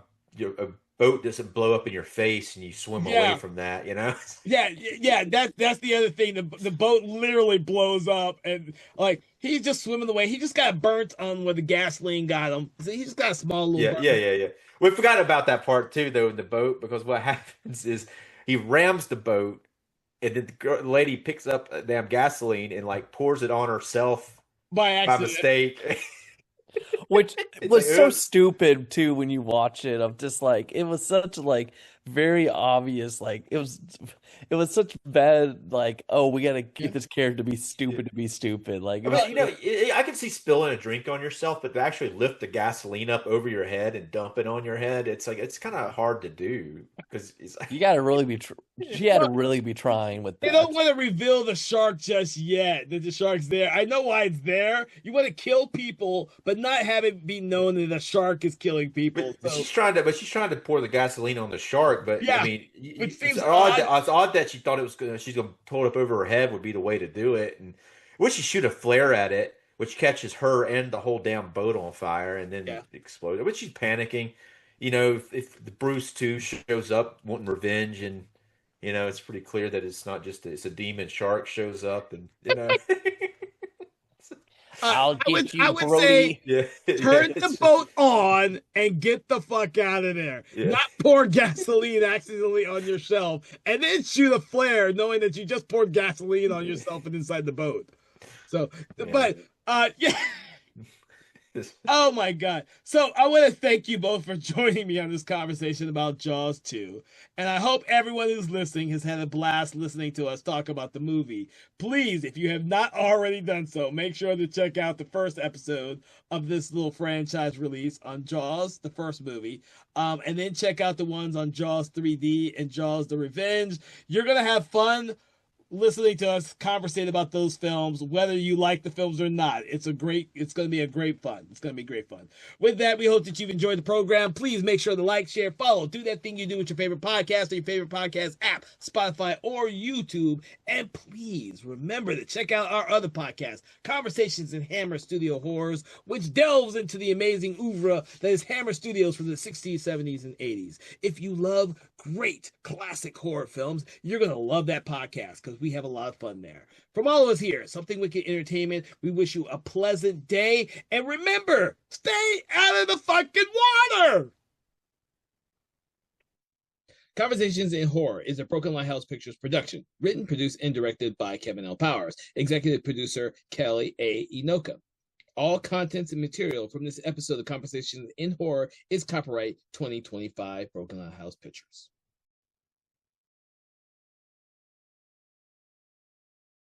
boat doesn't blow up in your face and you swim away Yeah, from that, you know? yeah. That's the other thing. The boat literally blows up, and like he's just swimming away. He just got burnt on where the gasoline got him. So he just got a small little burn. Yeah. We forgot about that part too, though, in the boat because what happens is he rams the boat and then the lady picks up damn gasoline and like pours it on herself By by accident. mistake. Which It's like, was so oops. stupid too when you watch it. Of just like it was such like very obvious. Like it was such bad. Like oh, we gotta Yeah. get this character to be stupid. Like it I was. mean, I can see spilling a drink on yourself, but to actually lift the gasoline up over your head and dump it on your head, it's like it's kind of hard to do because it's like, You gotta really be. She had to Well, really be trying with you don't that. want to reveal the shark just yet. That the shark's there. I know why it's there. You want to kill people, but not have it be known that the shark is killing people. So but she's trying to pour the gasoline on the shark. But I yeah, mean, which it's seems odd odd. it's odd that she thought she's gonna pull it up over her head would be the way to do it. And I wish she shoot a flare at it, which catches her and the whole damn boat on fire, and then Yeah. it explodes. But she's panicking. You know, if the Bruce too shows up wanting revenge, and you know, it's pretty clear that it's not just it's a demon shark shows up, and you know, I'll get I you, would say Brody. yeah, turn the it's just boat on and get the fuck out of there. yeah. Not pour gasoline accidentally on yourself and then shoot a flare knowing that you just poured gasoline on yourself and inside the boat. So, Yeah. but yeah, Oh my God. So I want to thank you both for joining me on this conversation about Jaws 2. And I hope everyone who's listening has had a blast listening to us talk about the movie. Please, if you have not already done so, make sure to check out the first episode of this little franchise release on Jaws, the first movie. And then check out the ones on Jaws 3D and Jaws the Revenge. You're going to have fun listening to us conversate about those films, whether you like the films or not. It's going to be a great fun. It's going to be great fun. With that, we hope that you've enjoyed the program. Please make sure to like, share, follow, do that thing you do with your favorite podcast or your favorite podcast app, Spotify or YouTube. And please remember to check out our other podcast, Conversations in Hammer Studio Horrors, which delves into the amazing oeuvre that is Hammer Studios from the 60s, 70s, and 80s. If you love great classic horror films, you're going to love that podcast because we have a lot of fun there. From all of us here at Something Wicked Entertainment, we wish you a pleasant day. And remember, stay out of the fucking water! Conversations in Horror is a Broken Lighthouse Pictures production. Written, produced, and directed by Kevin L. Powers. Executive producer, Kelly A. Inoka. All contents and material from this episode of Conversations in Horror is copyright 2025 Broken Lighthouse Pictures.